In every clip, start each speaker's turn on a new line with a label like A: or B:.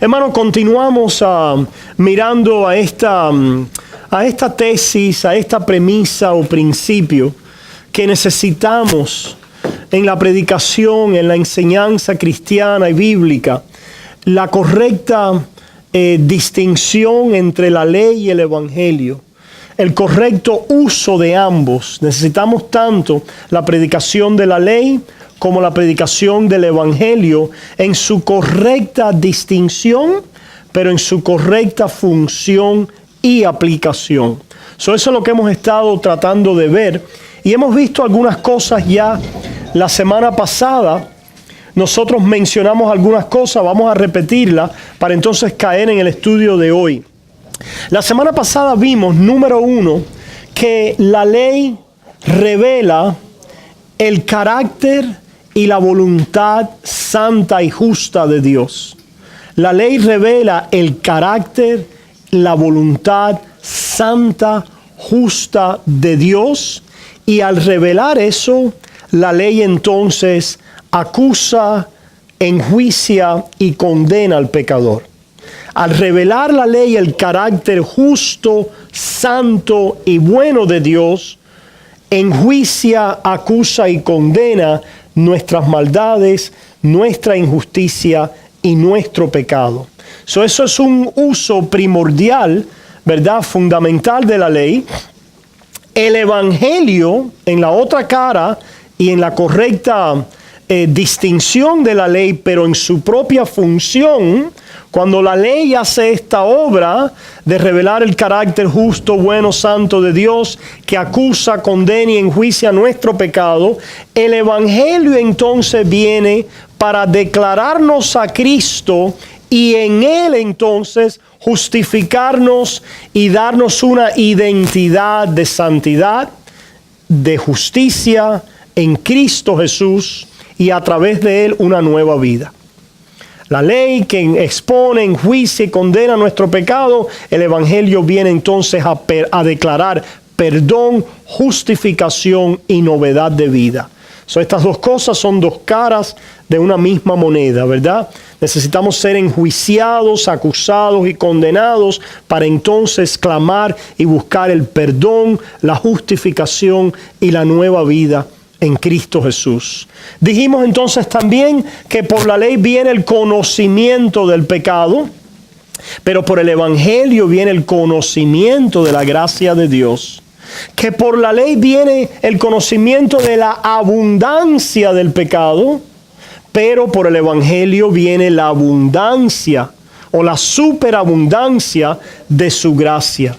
A: Hermano, continuamos mirando a esta tesis, a esta premisa o principio que necesitamos en la predicación, en la enseñanza cristiana y bíblica, la correcta distinción entre la ley y el evangelio, el correcto uso de ambos. Necesitamos tanto la predicación de la ley como la predicación del evangelio en su correcta distinción, pero en su correcta función y aplicación. Eso es lo que hemos estado tratando de ver, y hemos visto algunas cosas ya. La semana pasada nosotros mencionamos algunas cosas, vamos a repetirlas para entonces caer en el estudio de hoy. La semana pasada vimos, número 1, que la ley revela el carácter y la voluntad santa y justa de Dios. La ley revela el carácter, la voluntad santa, justa de Dios, y al revelar eso, la ley entonces acusa, enjuicia y condena al pecador. Al revelar la ley el carácter justo, santo y bueno de Dios, enjuicia, acusa y condena nuestras maldades, nuestra injusticia y nuestro pecado. Eso es un uso primordial, ¿verdad? Fundamental de la ley. El evangelio, en la otra cara y en la correcta distinción de la ley, pero en su propia función, cuando la ley hace esta obra de revelar el carácter justo, bueno, santo de Dios, que acusa, condena y enjuicia nuestro pecado, el evangelio entonces viene para declararnos a Cristo y en Él entonces justificarnos y darnos una identidad de santidad, de justicia en Cristo Jesús, y a través de Él una nueva vida. La ley que expone, enjuicia y condena nuestro pecado, el evangelio viene entonces a declarar perdón, justificación y novedad de vida. Estas dos cosas son dos caras de una misma moneda, ¿verdad? Necesitamos ser enjuiciados, acusados y condenados para entonces clamar y buscar el perdón, la justificación y la nueva vida en Cristo Jesús. Dijimos entonces también que por la ley viene el conocimiento del pecado, pero por el evangelio viene el conocimiento de la gracia de Dios. Que por la ley viene el conocimiento de la abundancia del pecado, pero por el evangelio viene la abundancia o la superabundancia de su gracia.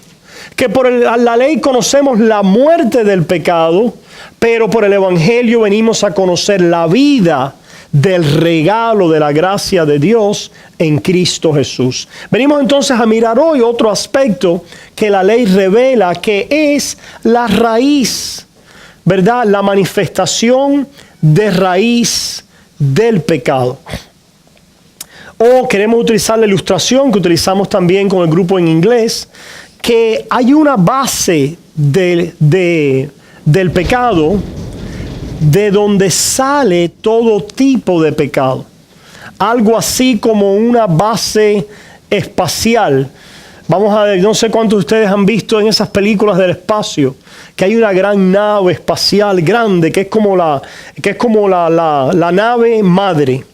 A: Que por la ley conocemos la muerte del pecado, pero por el evangelio venimos a conocer la vida del regalo de la gracia de Dios en Cristo Jesús. Venimos entonces a mirar hoy otro aspecto que la ley revela, que es la raíz, ¿verdad? La manifestación de raíz del pecado. O queremos utilizar la ilustración que utilizamos también con el grupo en inglés, que hay una base del pecado de donde sale todo tipo de pecado. Algo así como una base espacial. Vamos a ver, no sé cuántos de ustedes han visto en esas películas del espacio, que hay una gran nave espacial grande, que es como la nave madre.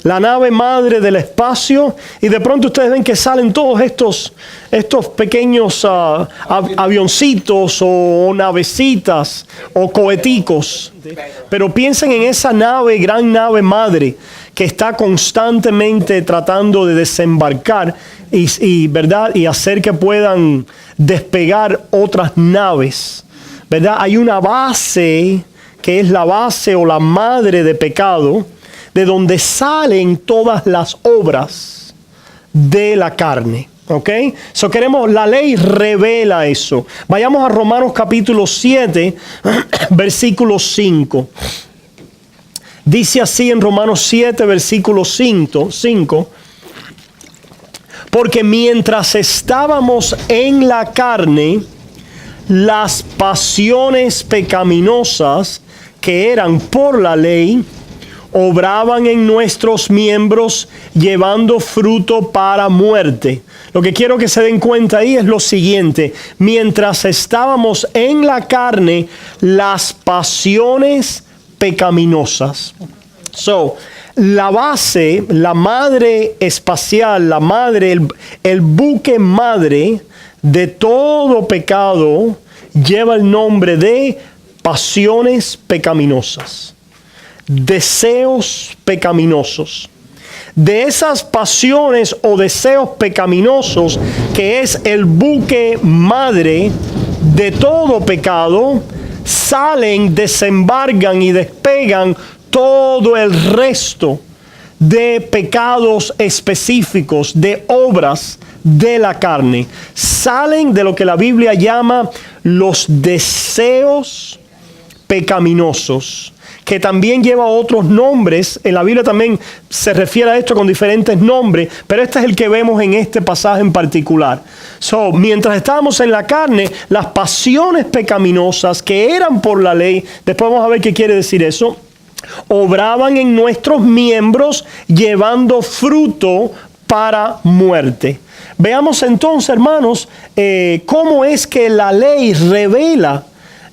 A: La nave madre del espacio, y de pronto ustedes ven que salen todos estos pequeños avioncitos o navecitas o coheticos. Pero piensen en esa gran nave madre que está constantemente tratando de desembarcar ¿verdad? Y hacer que puedan despegar otras naves, ¿verdad? Hay una base que es la base o la madre de pecado, de donde salen todas las obras de la carne. ¿Ok? La ley revela eso. Vayamos a Romanos capítulo 7, versículo 5. Dice así en Romanos 7, versículo 5. Porque mientras estábamos en la carne, las pasiones pecaminosas que eran por la ley, obraban en nuestros miembros llevando fruto para muerte. Lo que quiero que se den cuenta ahí es lo siguiente: mientras estábamos en la carne, las pasiones pecaminosas. La base, la madre espacial, la madre, el buque madre de todo pecado lleva el nombre de pasiones pecaminosas, deseos pecaminosos. De esas pasiones o deseos pecaminosos, que es el buque madre de todo pecado, salen, desembarcan y despegan todo el resto de pecados específicos, de obras de la carne. Salen de lo que la Biblia llama los deseos pecaminosos, que también lleva otros nombres. En la Biblia también se refiere a esto con diferentes nombres, pero este es el que vemos en este pasaje en particular. Mientras estábamos en la carne, las pasiones pecaminosas que eran por la ley, después vamos a ver qué quiere decir eso, obraban en nuestros miembros llevando fruto para muerte. Veamos entonces, hermanos, cómo es que la ley revela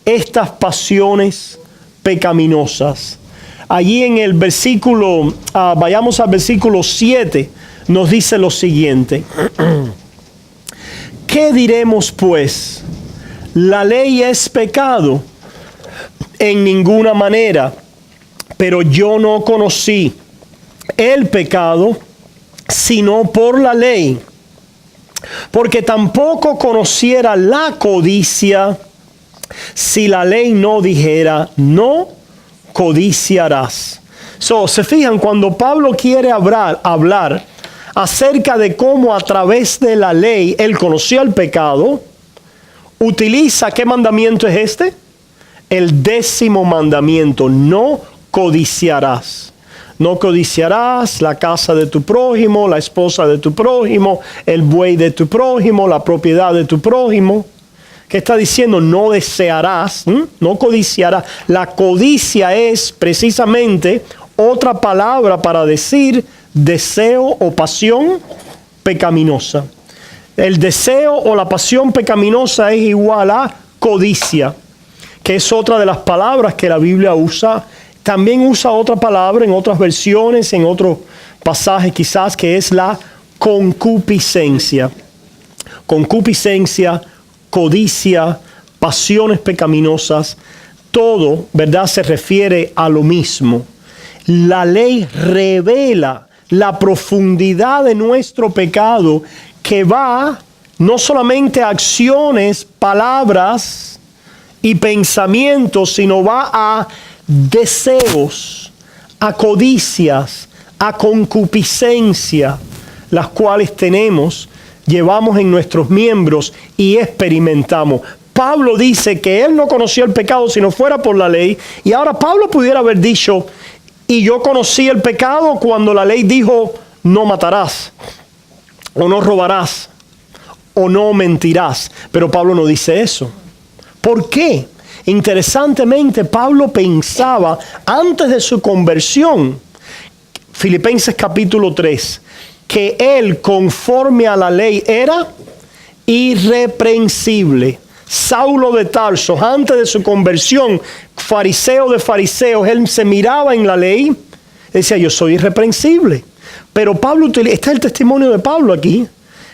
A: estas pasiones pecaminosas. Allí en el versículo, vayamos al versículo 7, nos dice lo siguiente. ¿Qué diremos pues? ¿La ley es pecado? En ninguna manera. Pero yo no conocí el pecado sino por la ley, porque tampoco conociera la codicia si la ley no dijera, no codiciarás. Se fijan, cuando Pablo quiere hablar acerca de cómo a través de la ley él conoció el pecado, utiliza, ¿qué mandamiento es este? El 10º mandamiento: no codiciarás. No codiciarás la casa de tu prójimo, la esposa de tu prójimo, el buey de tu prójimo, la propiedad de tu prójimo. ¿Qué está diciendo? No desearás, no codiciarás. La codicia es precisamente otra palabra para decir deseo o pasión pecaminosa. El deseo o la pasión pecaminosa es igual a codicia, que es otra de las palabras que la Biblia usa. También usa otra palabra en otras versiones, en otros pasajes quizás, que es la concupiscencia. Concupiscencia, codicia, pasiones pecaminosas, todo, ¿verdad?, se refiere a lo mismo. La ley revela la profundidad de nuestro pecado, que va no solamente a acciones, palabras y pensamientos, sino va a deseos, a codicias, a concupiscencia, las cuales llevamos en nuestros miembros y experimentamos. Pablo dice que él no conoció el pecado si no fuera por la ley, y ahora Pablo pudiera haber dicho, y yo conocí el pecado cuando la ley dijo, no matarás, o no robarás, o no mentirás. Pero Pablo no dice eso. ¿Por qué? Interesantemente, Pablo pensaba antes de su conversión, Filipenses capítulo 3, que él, conforme a la ley, era irreprensible. Saulo de Tarso, antes de su conversión, fariseo de fariseos, él se miraba en la ley, decía, yo soy irreprensible. Pero Pablo, está el testimonio de Pablo aquí.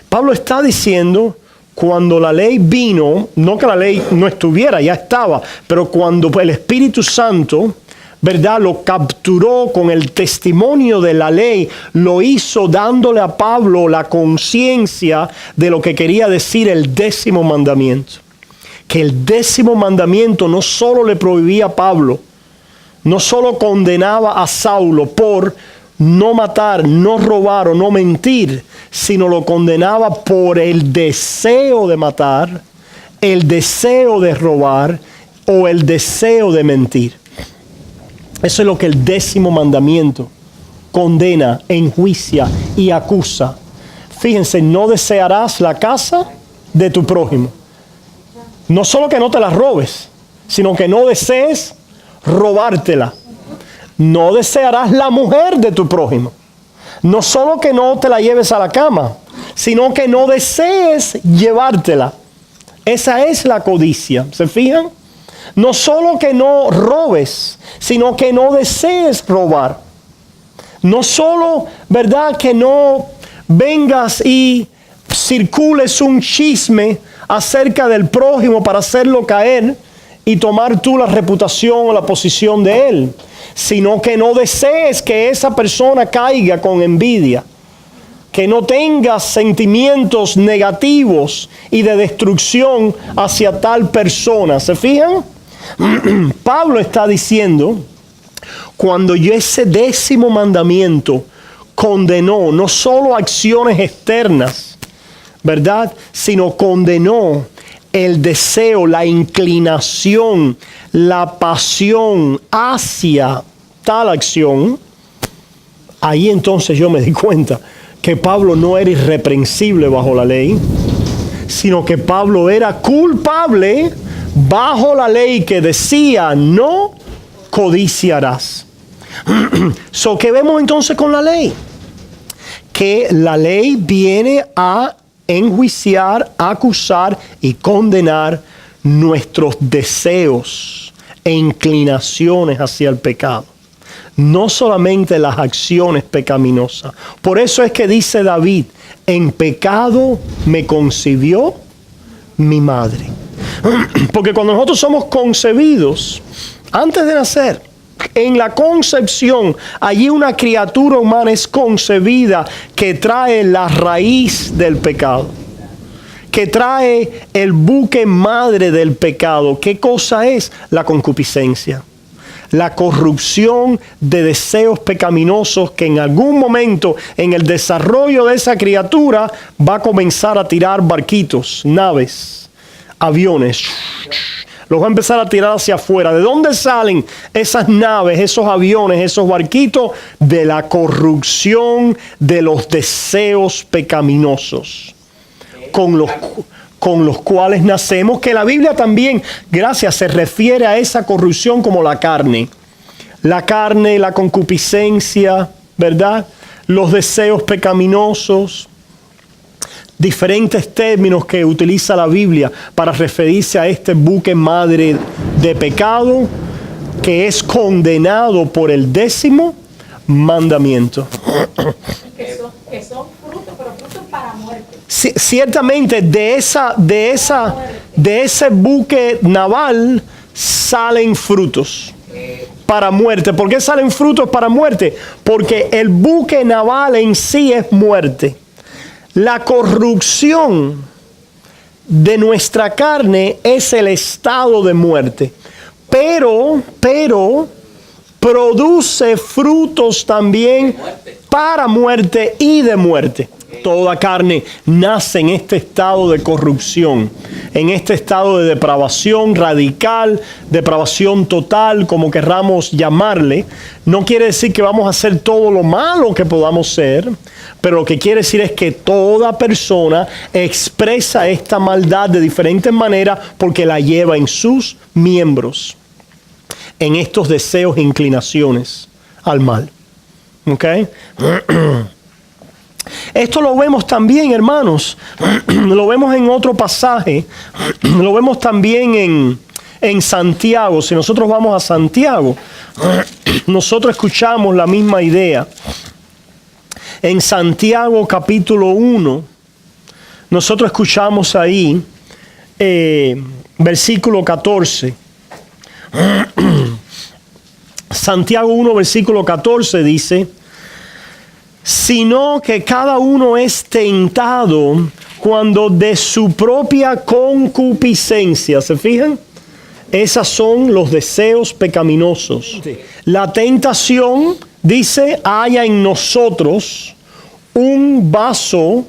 A: Pablo está diciendo, cuando la ley vino, no que la ley no estuviera, ya estaba, pero cuando el Espíritu Santo, ¿verdad?, lo capturó con el testimonio de la ley, lo hizo dándole a Pablo la conciencia de lo que quería decir el 10º mandamiento. Que el 10º mandamiento no solo le prohibía a Pablo, no solo condenaba a Saulo por no matar, no robar o no mentir, sino lo condenaba por el deseo de matar, el deseo de robar o el deseo de mentir. Eso es lo que el 10º mandamiento condena, enjuicia y acusa. Fíjense, no desearás la casa de tu prójimo. No solo que no te la robes, sino que no desees robártela. no desearás la mujer de tu prójimo. No solo que no te la lleves a la cama, sino que no desees llevártela. Esa es la codicia. ¿Se fijan? No solo que no robes, sino que no desees robar. No solo, ¿verdad?, que no vengas y circules un chisme acerca del prójimo para hacerlo caer y tomar tú la reputación o la posición de él, sino que no desees que esa persona caiga con envidia, que no tengas sentimientos negativos y de destrucción hacia tal persona. ¿Se fijan? Pablo está diciendo, cuando yo ese 10º mandamiento condenó no solo acciones externas, ¿verdad?, sino condenó el deseo, la inclinación, la pasión hacia tal acción, ahí entonces yo me di cuenta que Pablo no era irreprensible bajo la ley, sino que Pablo era culpable bajo la ley que decía no codiciarás. ¿Qué vemos entonces con la ley? Que la ley viene a enjuiciar, acusar y condenar nuestros deseos e inclinaciones hacia el pecado. No solamente las acciones pecaminosas. Por eso es que dice David, en pecado me concibió mi madre. Porque cuando nosotros somos concebidos, antes de nacer, en la concepción, allí una criatura humana es concebida que trae la raíz del pecado, que trae el buque madre del pecado. ¿Qué cosa es? La concupiscencia, la corrupción de deseos pecaminosos que en algún momento en el desarrollo de esa criatura va a comenzar a tirar barquitos, naves, aviones. Los va a empezar a tirar hacia afuera. ¿De dónde salen esas naves, esos aviones, esos barquitos? De la corrupción de los deseos pecaminosos con los cuales nacemos, que la Biblia también, gracias, se refiere a esa corrupción como la carne. La carne, la concupiscencia, ¿verdad? Los deseos pecaminosos. Diferentes términos que utiliza la Biblia para referirse a este buque madre de pecado que es condenado por el 10º mandamiento.
B: Que son frutos, pero frutos para muerte.
A: Ciertamente de ese buque naval salen frutos para muerte. ¿Por qué salen frutos para muerte? Porque el buque naval en sí es muerte. La corrupción de nuestra carne es el estado de muerte, pero produce frutos también para muerte y de muerte. Toda carne nace en este estado de corrupción, en este estado de depravación radical, depravación total, como querramos llamarle. No quiere decir que vamos a hacer todo lo malo que podamos ser, pero lo que quiere decir es que toda persona expresa esta maldad de diferentes maneras porque la lleva en sus miembros, en estos deseos e inclinaciones al mal. ¿Ok? Esto lo vemos también, hermanos, lo vemos en otro pasaje, lo vemos también en Santiago. Si nosotros vamos a Santiago, nosotros escuchamos la misma idea. En Santiago capítulo 1, nosotros escuchamos ahí, versículo 14. Santiago 1, versículo 14 dice, sino que cada uno es tentado cuando de su propia concupiscencia, ¿se fijan? Esos son los deseos pecaminosos. La tentación, dice, haya en nosotros un vaso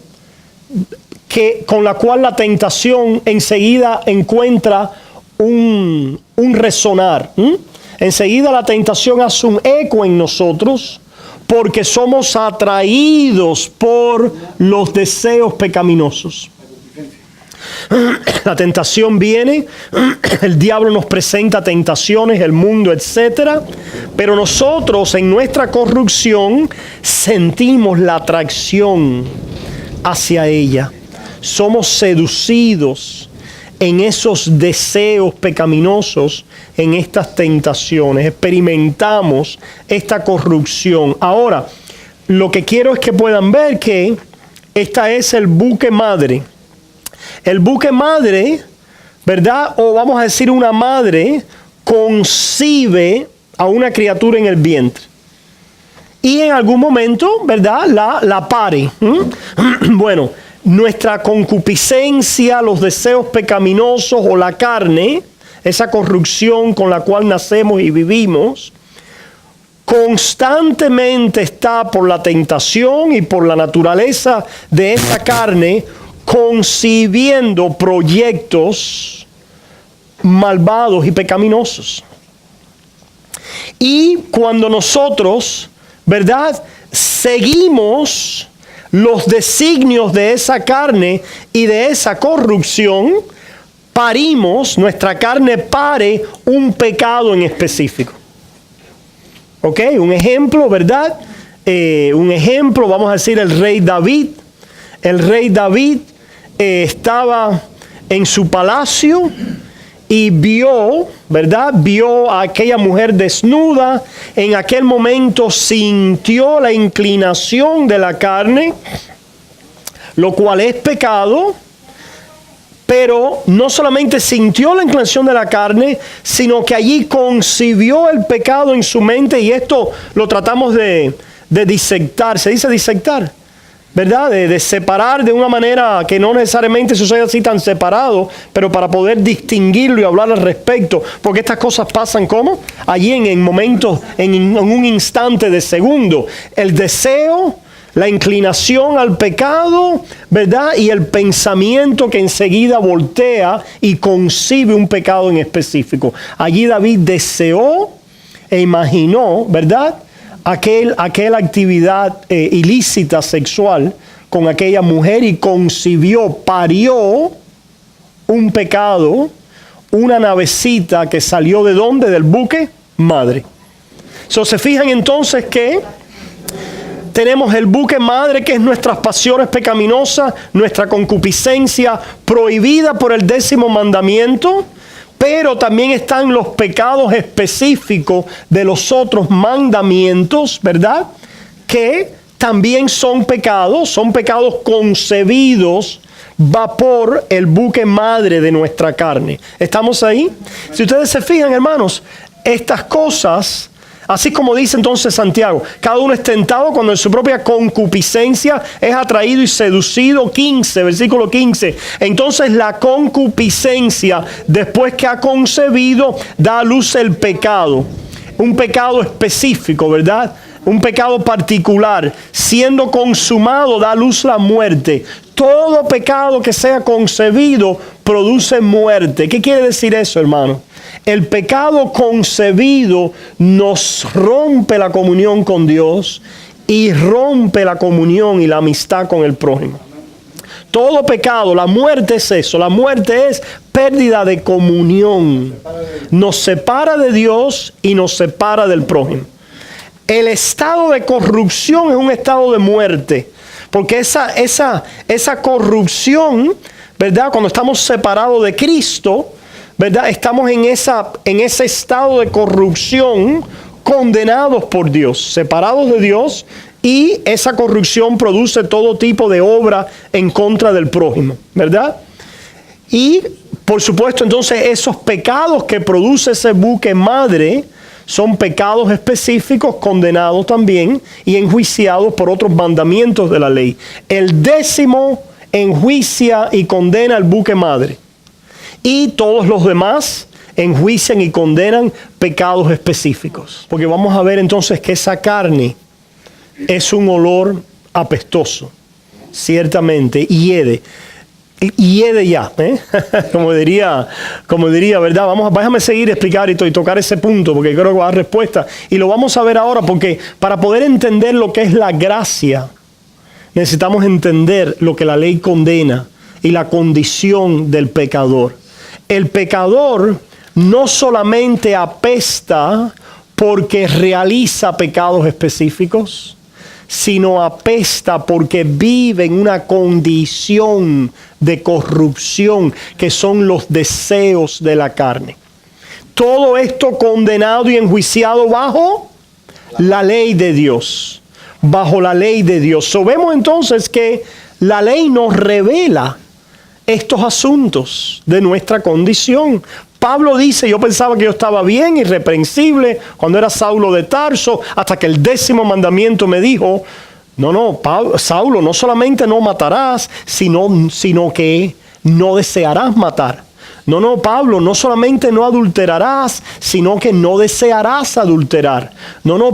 A: con la cual la tentación enseguida encuentra un resonar. Enseguida la tentación hace un eco en nosotros porque somos atraídos por los deseos pecaminosos. La tentación viene, el diablo nos presenta tentaciones, el mundo, etc. Pero nosotros en nuestra corrupción sentimos la atracción hacia ella. Somos seducidos en esos deseos pecaminosos, en estas tentaciones. Experimentamos esta corrupción. Ahora, lo que quiero es que puedan ver que esta es el buque madre. El buque madre, ¿verdad? O vamos a decir una madre, concibe a una criatura en el vientre. Y en algún momento, ¿verdad? La pare. Bueno, nuestra concupiscencia, los deseos pecaminosos o la carne, esa corrupción con la cual nacemos y vivimos, constantemente está por la tentación y por la naturaleza de esta carne concibiendo proyectos malvados y pecaminosos. Y cuando nosotros, ¿verdad?, seguimos los designios de esa carne y de esa corrupción, parimos, nuestra carne pare un pecado en específico. ¿Ok? Un ejemplo, ¿verdad? Un ejemplo, vamos a decir, el rey David. El rey David estaba en su palacio y vio, ¿verdad? Vio a aquella mujer desnuda. En aquel momento sintió la inclinación de la carne, lo cual es pecado. Pero no solamente sintió la inclinación de la carne, sino que allí concibió el pecado en su mente. Y esto lo tratamos de disectar. Se dice disectar, ¿verdad? De separar de una manera que no necesariamente sucede así tan separado, pero para poder distinguirlo y hablar al respecto. Porque estas cosas pasan ¿cómo? Allí en momentos, en un instante de segundo. El deseo, la inclinación al pecado, ¿verdad? Y el pensamiento que enseguida voltea y concibe un pecado en específico. Allí David deseó e imaginó, ¿verdad?, aquella actividad ilícita sexual con aquella mujer y concibió, parió un pecado, una navecita que salió ¿de dónde? Del buque madre. Se fijan entonces que tenemos el buque madre, que es nuestras pasiones pecaminosas, nuestra concupiscencia prohibida por el 10º mandamiento, pero también están los pecados específicos de los otros mandamientos, ¿verdad? Que también son pecados concebidos va por el buque madre de nuestra carne. ¿Estamos ahí? Si ustedes se fijan, hermanos, estas cosas, así como dice entonces Santiago, cada uno es tentado cuando en su propia concupiscencia es atraído y seducido. 15, versículo 15. Entonces la concupiscencia, después que ha concebido, da a luz el pecado. Un pecado específico, ¿verdad? Un pecado particular. Siendo consumado, da a luz la muerte. Todo pecado que sea concebido produce muerte. ¿Qué quiere decir eso, hermano? El pecado concebido nos rompe la comunión con Dios y rompe la comunión y la amistad con el prójimo. Todo pecado, la muerte es eso. La muerte es pérdida de comunión. Nos separa de Dios y nos separa del prójimo. El estado de corrupción es un estado de muerte. Porque esa corrupción, ¿verdad? Cuando estamos separados de Cristo, ¿verdad? Estamos en ese estado de corrupción, condenados por Dios, separados de Dios, y esa corrupción produce todo tipo de obra en contra del prójimo, ¿verdad? Y por supuesto, entonces, esos pecados que produce ese buque madre son pecados específicos, condenados también y enjuiciados por otros mandamientos de la ley. El 10º enjuicia y condena el buque madre. Y todos los demás enjuician y condenan pecados específicos. Porque vamos a ver entonces que esa carne es un olor apestoso. Ciertamente, hiede ya, ¿eh? como diría, ¿verdad? Déjame seguir explicar y tocar ese punto, porque creo que va a dar respuesta. Y lo vamos a ver ahora, porque para poder entender lo que es la gracia, necesitamos entender lo que la ley condena y la condición del pecador. El pecador no solamente apesta porque realiza pecados específicos, sino apesta porque vive en una condición de corrupción que son los deseos de la carne. Todo esto condenado y enjuiciado bajo la ley de Dios. Bajo la ley de Dios. So, vemos entonces que la ley nos revela estos asuntos de nuestra condición. Pablo dice, yo pensaba que yo estaba bien, irreprensible, cuando era Saulo de Tarso, hasta que el 10º mandamiento me dijo, Saulo, no solamente no matarás, sino que no desearás matar. Pablo, no solamente no adulterarás, sino que no desearás adulterar.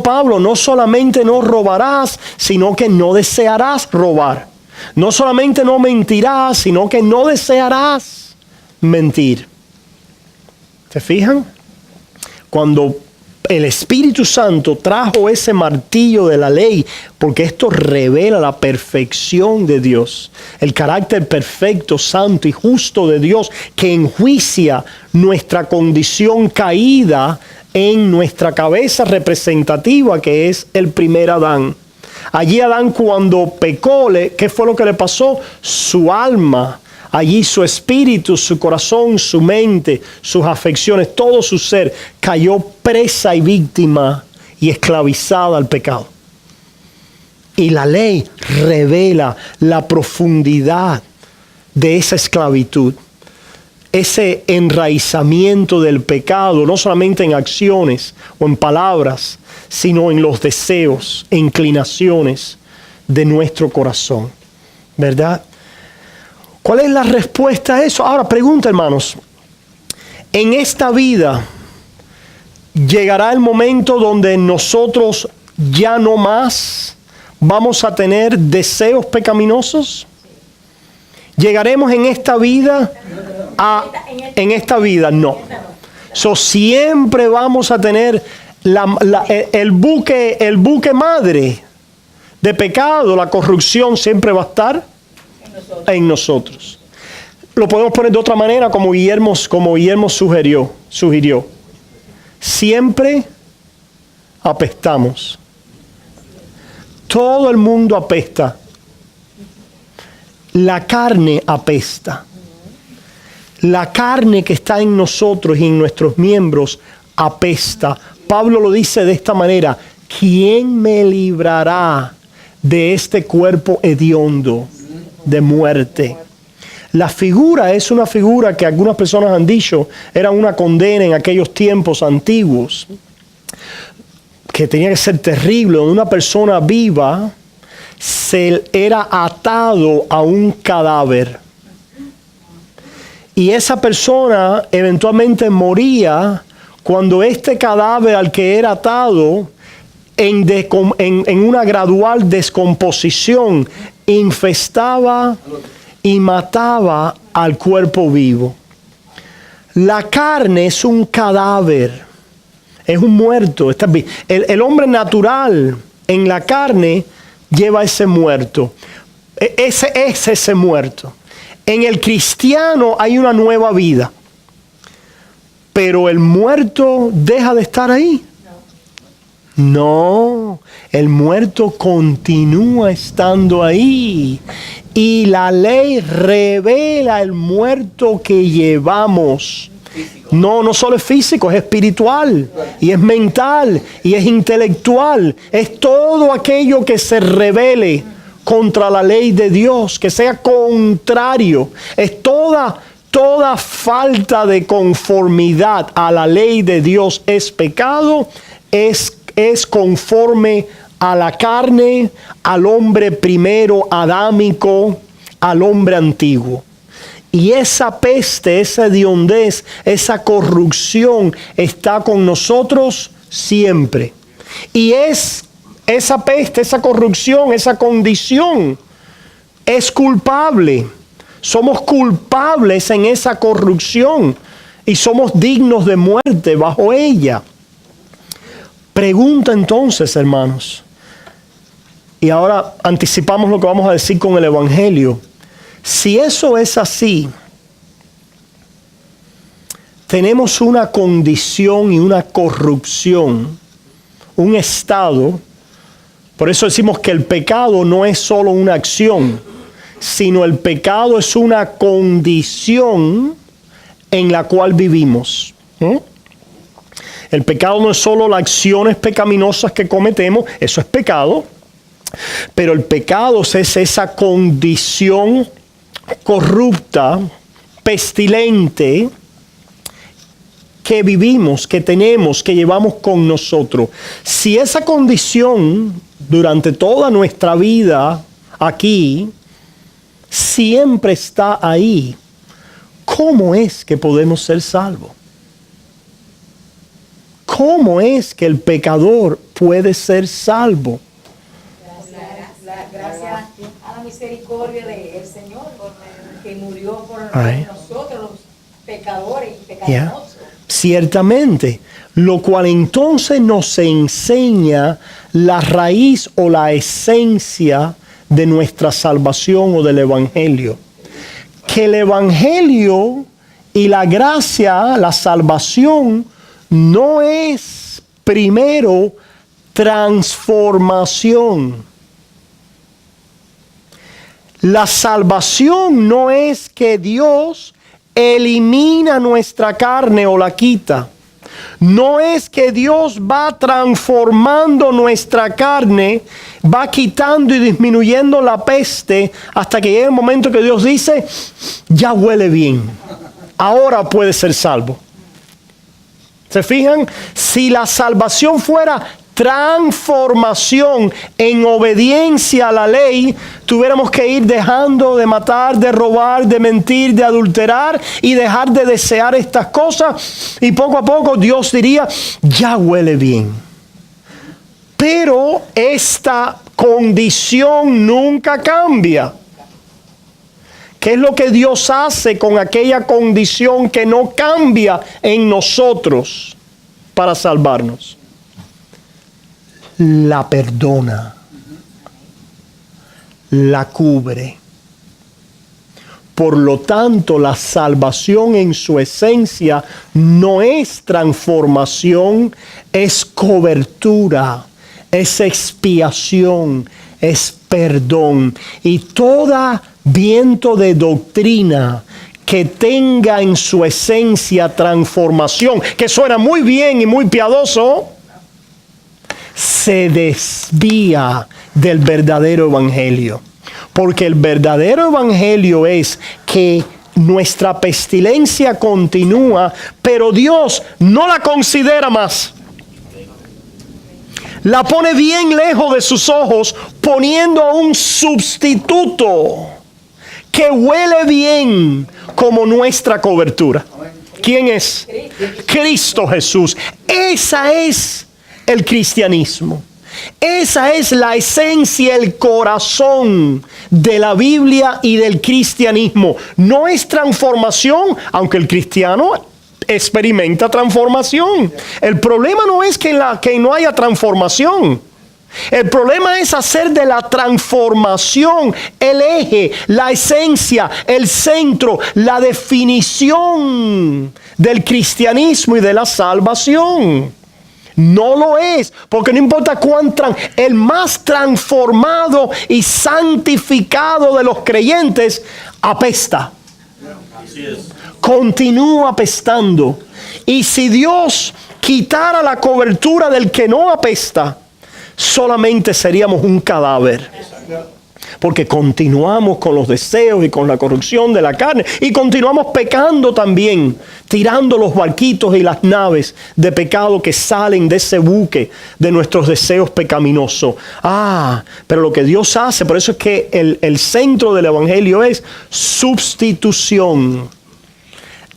A: Pablo, no solamente no robarás, sino que no desearás robar. No solamente no mentirás, sino que no desearás mentir. ¿Se fijan? Cuando el Espíritu Santo trajo ese martillo de la ley, porque esto revela la perfección de Dios, el carácter perfecto, santo y justo de Dios, que enjuicia nuestra condición caída en nuestra cabeza representativa, que es el primer Adán. Allí Adán, cuando pecó, ¿qué fue lo que le pasó? Su alma, allí su espíritu, su corazón, su mente, sus afecciones, todo su ser cayó presa y víctima y esclavizada al pecado. Y la ley revela la profundidad de esa esclavitud, ese enraizamiento del pecado, no solamente en acciones o en palabras, sino en los deseos e inclinaciones de nuestro corazón, ¿verdad? ¿Cuál es la respuesta a eso? Ahora, pregunta, hermanos, en esta vida llegará el momento donde nosotros ya no más vamos a tener deseos pecaminosos. ¿Llegaremos en esta vida en esta vida? No. Siempre vamos a tener el buque madre de pecado, la corrupción siempre va a estar en nosotros. Lo podemos poner de otra manera, como Guillermo sugirió. Siempre apestamos. Todo el mundo apesta. La carne apesta. La carne que está en nosotros y en nuestros miembros apesta. Pablo lo dice de esta manera: ¿quién me librará de este cuerpo hediondo de muerte? La figura es una figura que algunas personas han dicho era una condena en aquellos tiempos antiguos, que tenía que ser terrible, donde una persona viva se era atado a un cadáver. Y esa persona eventualmente moría cuando este cadáver al que era atado, en una gradual descomposición, infestaba y mataba al cuerpo vivo. La carne es un cadáver, es un muerto. El hombre natural en la carne lleva ese muerto. Ese es ese muerto. En el cristiano hay una nueva vida, pero el muerto deja de estar ahí. No, el muerto continúa estando ahí. Y la ley revela el muerto que llevamos. No solo es físico, es espiritual, y es mental, y es intelectual. Es todo aquello que se revele contra la ley de Dios, que sea contrario. Es toda falta de conformidad a la ley de Dios es pecado, es conforme a la carne, al hombre primero adámico, al hombre antiguo. Y esa peste, esa hediondez, esa corrupción está con nosotros siempre. Y esa peste, esa corrupción, esa condición es culpable. Somos culpables en esa corrupción y somos dignos de muerte bajo ella. Pregunta entonces, hermanos, y ahora anticipamos lo que vamos a decir con el Evangelio. Si eso es así, tenemos una condición y una corrupción, un estado. Por eso decimos que el pecado no es solo una acción, sino el pecado es una condición en la cual vivimos. El pecado no es solo las acciones pecaminosas que cometemos, eso es pecado, pero el pecado es esa condición corrupta, pestilente, que vivimos, que tenemos, que llevamos con nosotros. Si esa condición durante toda nuestra vida aquí siempre está ahí, ¿cómo es que podemos ser salvos? ¿Cómo es que el pecador puede ser salvo?
B: Gracias a la misericordia del Señor, que murió por nosotros, los pecadores y pecaminosos.
A: Ciertamente, lo cual entonces nos enseña la raíz o la esencia de nuestra salvación o del Evangelio. Que el Evangelio y la gracia, la salvación, no es primero transformación. La salvación no es que Dios elimina nuestra carne o la quita. No es que Dios va transformando nuestra carne, va quitando y disminuyendo la peste hasta que llegue el momento que Dios dice, ya huele bien, ahora puede ser salvo. ¿Se fijan? Si la salvación fuera transformación en obediencia a la ley, tuviéramos que ir dejando de matar, de robar, de mentir, de adulterar y dejar de desear estas cosas, y poco a poco Dios diría, ya huele bien. Pero esta condición nunca cambia. ¿Qué es lo que Dios hace con aquella condición que no cambia en nosotros para salvarnos? La perdona, la cubre. Por lo tanto, la salvación en su esencia no es transformación, es cobertura, es expiación, es perdón. Y toda viento de doctrina que tenga en su esencia transformación, que suena muy bien y muy piadoso, se desvía del verdadero evangelio. Porque el verdadero evangelio es que nuestra pestilencia continúa, pero Dios no la considera más. La pone bien lejos de sus ojos, poniendo un sustituto que huele bien como nuestra cobertura. ¿Quién es? Cristo Jesús. Esa es el cristianismo. Esa es la esencia, el corazón de la Biblia y del cristianismo. No es transformación, aunque el cristiano experimenta transformación. El problema no es que no haya transformación. El problema es hacer de la transformación el eje, la esencia, el centro, la definición del cristianismo y de la salvación. No lo es, porque no importa el más transformado y santificado de los creyentes apesta. Así es. Continúa apestando. Y si Dios quitara la cobertura del que no apesta, solamente seríamos un cadáver. Porque continuamos con los deseos y con la corrupción de la carne. Y continuamos pecando también, tirando los barquitos y las naves de pecado que salen de ese buque de nuestros deseos pecaminosos. Pero lo que Dios hace, por eso es que el centro del evangelio es sustitución.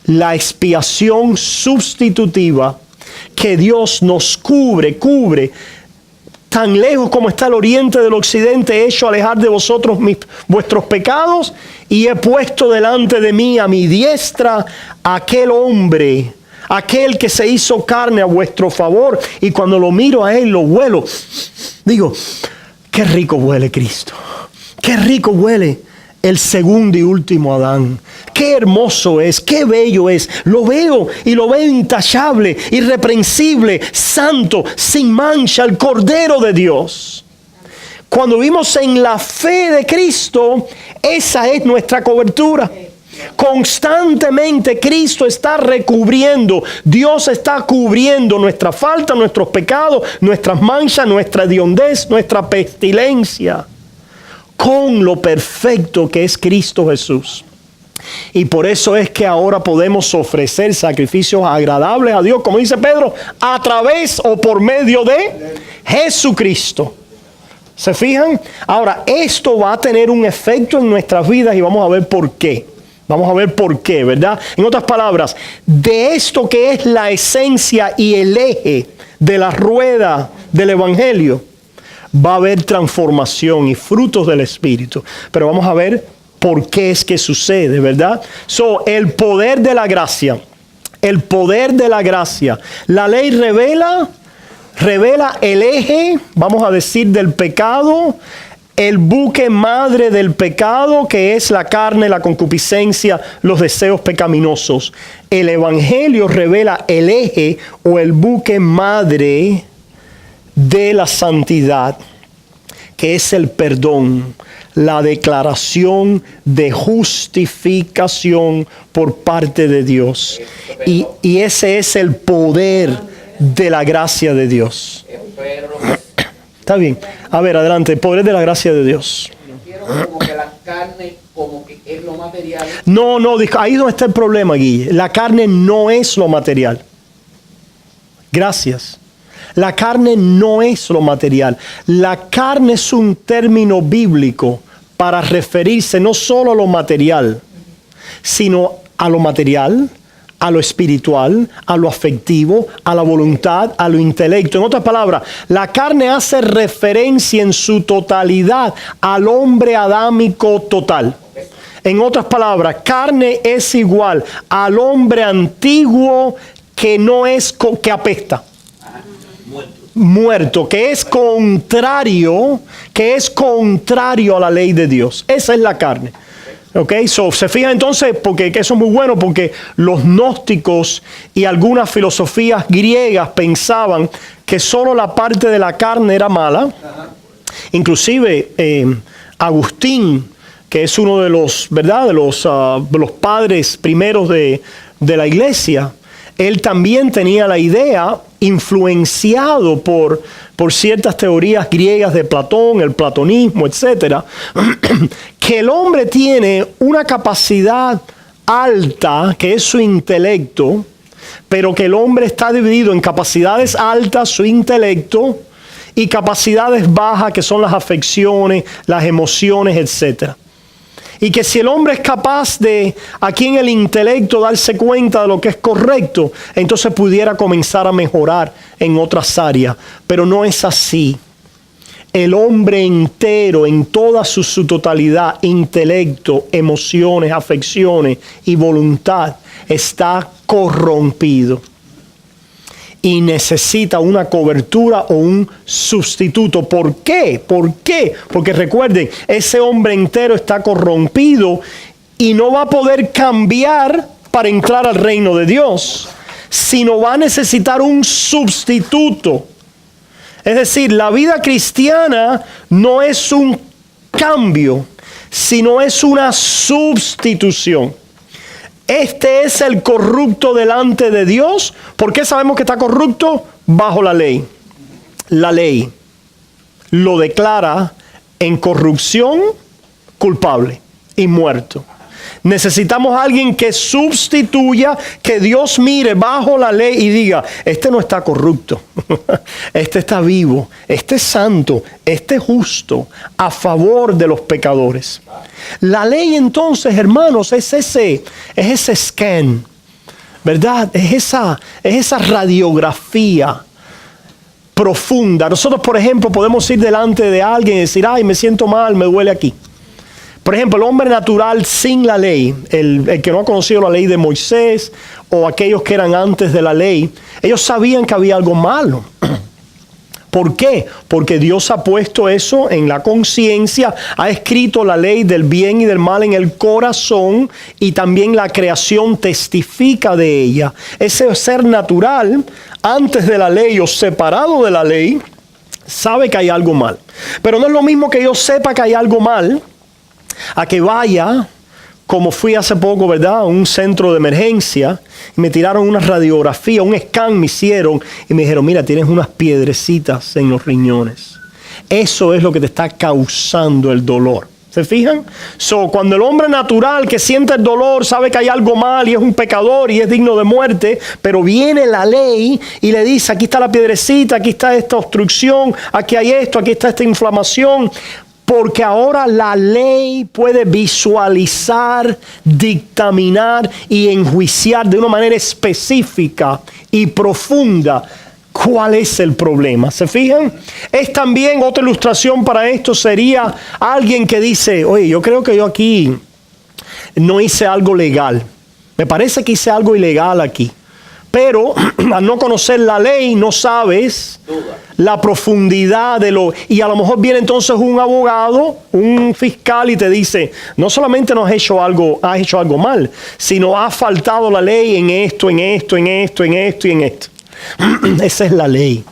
A: La expiación sustitutiva que Dios nos cubre. Tan lejos como está el oriente del occidente, he hecho alejar de vosotros vuestros pecados, y he puesto delante de mí a mi diestra aquel hombre, aquel que se hizo carne a vuestro favor. Y cuando lo miro a él, lo huelo. Digo, qué rico huele Cristo. Qué rico huele el segundo y último Adán. Qué hermoso es, qué bello es. Lo veo y lo veo intachable, irreprensible, santo, sin mancha, el Cordero de Dios. Cuando vivimos en la fe de Cristo, esa es nuestra cobertura. Constantemente Cristo está recubriendo, Dios está cubriendo nuestra falta, nuestros pecados, nuestras manchas, nuestra hediondez, nuestra pestilencia, con lo perfecto que es Cristo Jesús. Y por eso es que ahora podemos ofrecer sacrificios agradables a Dios, como dice Pedro, a través o por medio de Jesucristo. ¿Se fijan? Ahora, esto va a tener un efecto en nuestras vidas y vamos a ver por qué. Vamos a ver por qué, ¿verdad? En otras palabras, de esto que es la esencia y el eje de la rueda del Evangelio, va a haber transformación y frutos del Espíritu. Pero vamos a ver por qué es que sucede, ¿verdad? El poder de la gracia. El poder de la gracia. La ley revela el eje, vamos a decir, del pecado, el buque madre del pecado, que es la carne, la concupiscencia, los deseos pecaminosos. El Evangelio revela el eje o el buque madre de la santidad, que es el perdón, la declaración de justificación por parte de Dios. Y ese es el poder de la gracia de Dios. Está bien. A ver, adelante. El poder de la gracia de Dios.
C: Quiero como que la carne como que es lo material.
A: No, ahí es donde está el problema, Guille. La carne no es lo material. Gracias. La carne no es lo material. La carne es un término bíblico para referirse no solo a lo material, sino a lo material, a lo espiritual, a lo afectivo, a la voluntad, a lo intelecto. En otras palabras, la carne hace referencia en su totalidad al hombre adámico total. En otras palabras, carne es igual al hombre antiguo que no es, que apesta. Muerto, que es contrario a la ley de Dios. Esa es la carne. Okay, se fija entonces, porque eso es muy bueno, porque los gnósticos y algunas filosofías griegas pensaban que solo la parte de la carne era mala. Inclusive Agustín, que es uno de los, ¿verdad?, de los padres primeros de la iglesia, él también tenía la idea, influenciado por ciertas teorías griegas de Platón, el platonismo, etcétera, que el hombre tiene una capacidad alta, que es su intelecto, pero que el hombre está dividido en capacidades altas, su intelecto, y capacidades bajas, que son las afecciones, las emociones, etcétera. Y que si el hombre es capaz de, aquí en el intelecto, darse cuenta de lo que es correcto, entonces pudiera comenzar a mejorar en otras áreas. Pero no es así. El hombre entero, en toda su totalidad, intelecto, emociones, afecciones y voluntad, está corrompido. Y necesita una cobertura o un sustituto. ¿Por qué? ¿Por qué? Porque recuerden, ese hombre entero está corrompido y no va a poder cambiar para entrar al reino de Dios, sino va a necesitar un sustituto. Es decir, la vida cristiana no es un cambio, sino es una sustitución. Este es el corrupto delante de Dios. ¿Por qué sabemos que está corrupto? Bajo la ley. La ley lo declara en corrupción, culpable y muerto. Necesitamos a alguien que sustituya, que Dios mire bajo la ley y diga, este no está corrupto, este está vivo, este es santo, este es justo, a favor de los pecadores. La ley entonces, hermanos, es ese scan, ¿verdad? Es esa radiografía profunda. Nosotros, por ejemplo, podemos ir delante de alguien y decir, ay, me siento mal, me duele aquí. Por ejemplo, el hombre natural sin la ley, el que no ha conocido la ley de Moisés o aquellos que eran antes de la ley, ellos sabían que había algo malo. ¿Por qué? Porque Dios ha puesto eso en la conciencia, ha escrito la ley del bien y del mal en el corazón y también la creación testifica de ella. Ese ser natural, antes de la ley o separado de la ley, sabe que hay algo mal. Pero no es lo mismo que yo sepa que hay algo mal a que vaya, como fui hace poco, ¿verdad?, a un centro de emergencia y me tiraron una radiografía, un scan me hicieron y me dijeron, mira, tienes unas piedrecitas en los riñones. Eso es lo que te está causando el dolor. ¿Se fijan? Cuando el hombre natural que siente el dolor sabe que hay algo mal y es un pecador y es digno de muerte, pero viene la ley y le dice, aquí está la piedrecita, aquí está esta obstrucción, aquí hay esto, aquí está esta inflamación. Porque ahora la ley puede visualizar, dictaminar y enjuiciar de una manera específica y profunda cuál es el problema. ¿Se fijan? Es también otra ilustración para esto sería alguien que dice, oye, yo creo que yo aquí no hice algo legal. Me parece que hice algo ilegal aquí. Pero al no conocer la ley no sabes la profundidad de lo... Y a lo mejor viene entonces un abogado, un fiscal y te dice, no solamente no has hecho algo mal, sino has faltado la ley en esto, en esto, en esto, en esto y en esto. Esa es la ley.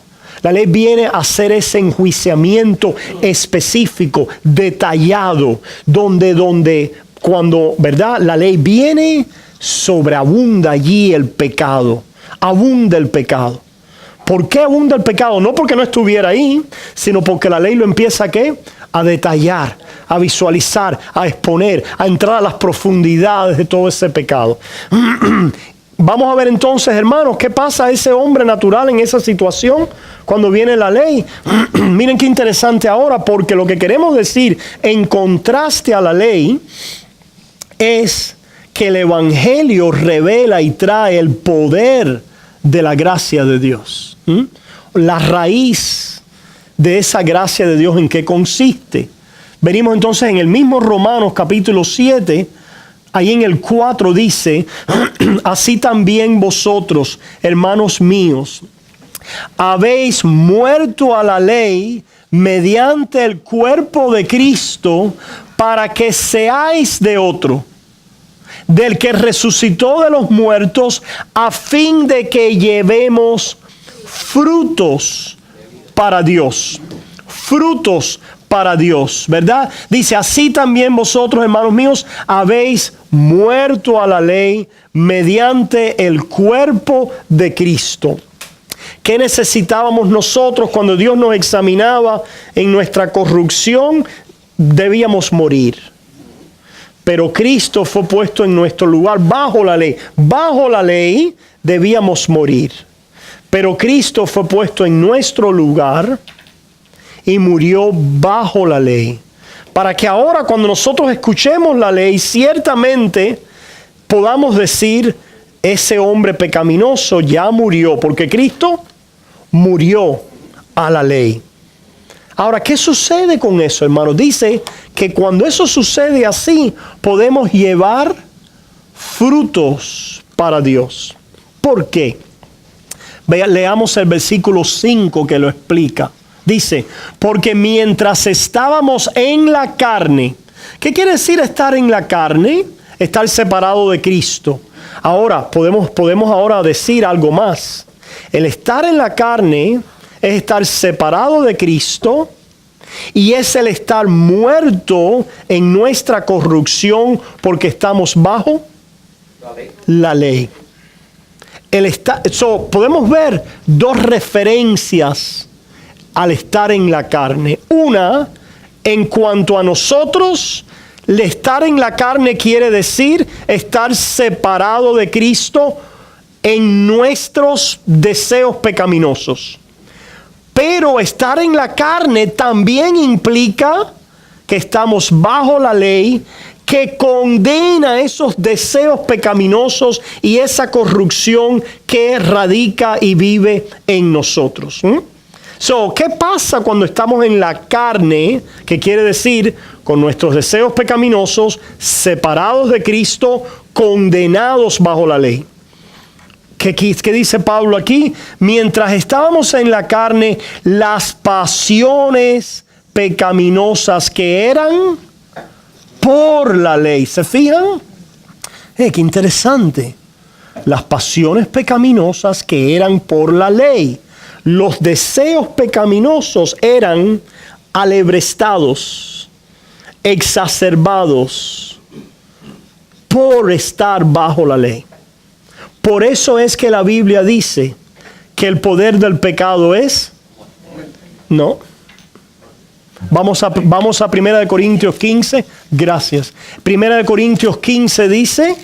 A: La ley viene a hacer ese enjuiciamiento específico, detallado, donde cuando, ¿verdad?, la ley viene, sobreabunda allí el pecado. Abunda el pecado. ¿Por qué abunda el pecado? No porque no estuviera ahí, sino porque la ley lo empieza a detallar, a visualizar, a exponer, a entrar a las profundidades de todo ese pecado. Vamos a ver entonces, hermanos, qué pasa a ese hombre natural en esa situación cuando viene la ley. Miren qué interesante ahora, porque lo que queremos decir en contraste a la ley es que el Evangelio revela y trae el poder de la gracia de Dios. La raíz de esa gracia de Dios, ¿en qué consiste? Venimos entonces en el mismo Romanos capítulo 7, ahí en el 4 dice, así también vosotros, hermanos míos, habéis muerto a la ley mediante el cuerpo de Cristo para que seáis de otro, del que resucitó de los muertos, a fin de que llevemos frutos para Dios. Frutos para Dios, ¿verdad? Dice, así también vosotros, hermanos míos, habéis muerto a la ley mediante el cuerpo de Cristo. ¿Qué necesitábamos nosotros cuando Dios nos examinaba en nuestra corrupción? Debíamos morir. Pero Cristo fue puesto en nuestro lugar bajo la ley. Bajo la ley debíamos morir. Pero Cristo fue puesto en nuestro lugar y murió bajo la ley. Para que ahora cuando nosotros escuchemos la ley, ciertamente podamos decir, ese hombre pecaminoso ya murió, porque Cristo murió a la ley. Ahora, ¿qué sucede con eso, hermano? Dice que cuando eso sucede así, podemos llevar frutos para Dios. ¿Por qué? Leamos el versículo 5 que lo explica. Dice, porque mientras estábamos en la carne, ¿qué quiere decir estar en la carne? Estar separado de Cristo. Ahora, podemos ahora decir algo más. El estar en la carne es estar separado de Cristo y es el estar muerto en nuestra corrupción porque estamos bajo la ley. Podemos ver dos referencias al estar en la carne. Una, en cuanto a nosotros, el estar en la carne quiere decir estar separado de Cristo en nuestros deseos pecaminosos. Pero estar en la carne también implica que estamos bajo la ley que condena esos deseos pecaminosos y esa corrupción que radica y vive en nosotros. ¿Qué pasa cuando estamos en la carne? Que quiere decir con nuestros deseos pecaminosos, separados de Cristo, condenados bajo la ley. ¿Qué dice Pablo aquí? Mientras estábamos en la carne, las pasiones pecaminosas que eran por la ley. ¿Se fijan? Qué interesante. Las pasiones pecaminosas que eran por la ley. Los deseos pecaminosos eran alebrestados, exacerbados por estar bajo la ley. Por eso es que la Biblia dice que el poder del pecado es... No. Vamos a 1 Corintios 15. Gracias. 1 Corintios 15 dice...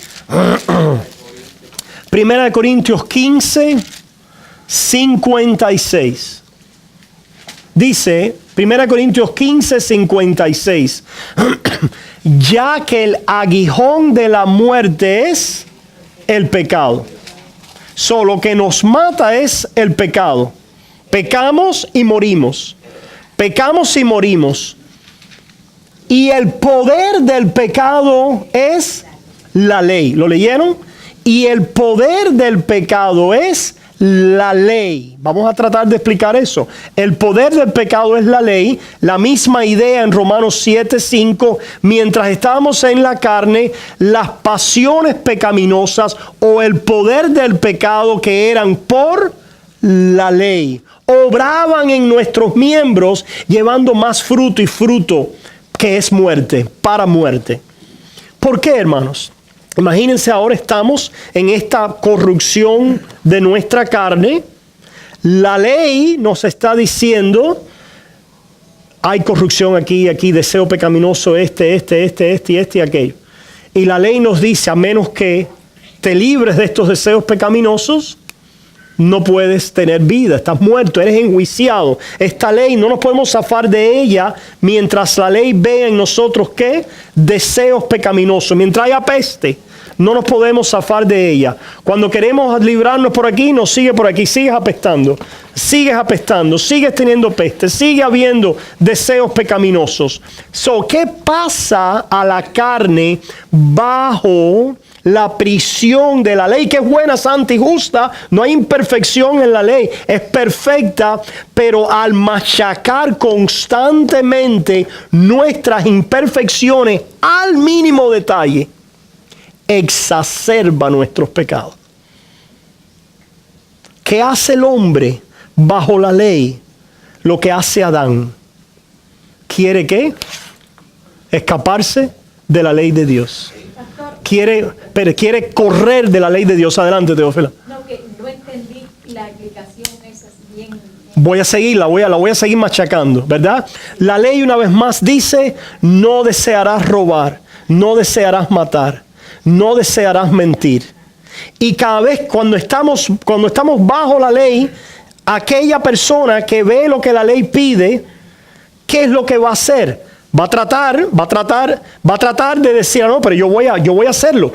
A: 1 Corintios 15, 56. Dice, 1 Corintios 15, 56. Ya que el aguijón de la muerte es el pecado. Lo que nos mata es el pecado. Pecamos y morimos. Pecamos y morimos. Y el poder del pecado es la ley. ¿Lo leyeron? Y el poder del pecado es la ley. Vamos a tratar de explicar eso. El poder del pecado es la ley. La misma idea en Romanos 7:5. Mientras estábamos en la carne, las pasiones pecaminosas o el poder del pecado que eran por la ley obraban en nuestros miembros, llevando más fruto, y fruto que es muerte, para muerte. ¿Por qué, hermanos? Imagínense, ahora estamos en esta corrupción de nuestra carne. La ley nos está diciendo, hay corrupción aquí, deseo pecaminoso, este y aquello. Y la ley nos dice, a menos que te libres de estos deseos pecaminosos, no puedes tener vida, estás muerto, eres enjuiciado. Esta ley no nos podemos zafar de ella mientras la ley vea en nosotros ¿qué? Deseos pecaminosos. Mientras haya peste, no nos podemos zafar de ella. Cuando queremos librarnos por aquí, nos sigue por aquí, sigues apestando, sigues teniendo peste, sigue habiendo deseos pecaminosos. ¿Qué pasa a la carne bajo la prisión de la ley, que es buena, santa y justa? No hay imperfección en la ley, es perfecta, pero al machacar constantemente nuestras imperfecciones al mínimo detalle, exacerba nuestros pecados. ¿Qué hace el hombre bajo la ley? Lo que hace Adán. ¿Quiere qué? Escaparse de la ley de Dios. Quiere correr de la ley de Dios. Adelante, Teófila.
B: No, que no entendí la explicación esa bien.
A: Voy a seguirla, la voy a seguir machacando, ¿verdad? La ley una vez más dice, no desearás robar, no desearás matar, no desearás mentir. Y cada vez cuando estamos bajo la ley, aquella persona que ve lo que la ley pide, ¿qué es lo que va a hacer? Va a tratar de decir, no, pero yo voy a hacerlo.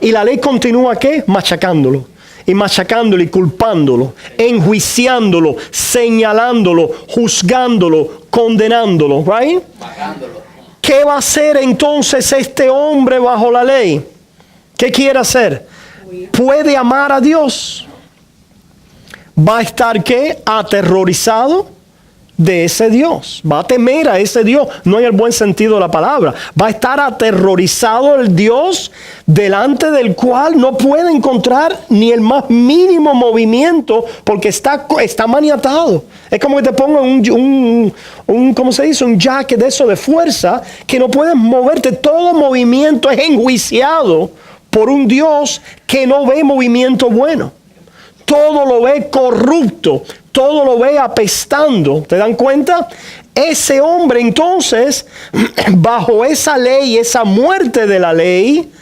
A: Y la ley continúa ¿qué? Machacándolo y culpándolo, enjuiciándolo, señalándolo, juzgándolo, condenándolo, right? ¿Qué va a hacer entonces este hombre bajo la ley? ¿Qué quiere hacer? ¿Puede amar a Dios? ¿Va a estar qué? Aterrorizado de ese Dios. Va a temer a ese Dios. No hay el buen sentido de la palabra. Va a estar aterrorizado el Dios delante del cual no puede encontrar ni el más mínimo movimiento porque está maniatado. Es como que te pongan ¿cómo se dice? Un jacket de eso de fuerza que no puedes moverte. Todo movimiento es enjuiciado por un Dios que no ve movimiento bueno. Todo lo ve corrupto, todo lo ve apestando. ¿Te dan cuenta? Ese hombre entonces, bajo esa ley, esa muerte de la ley,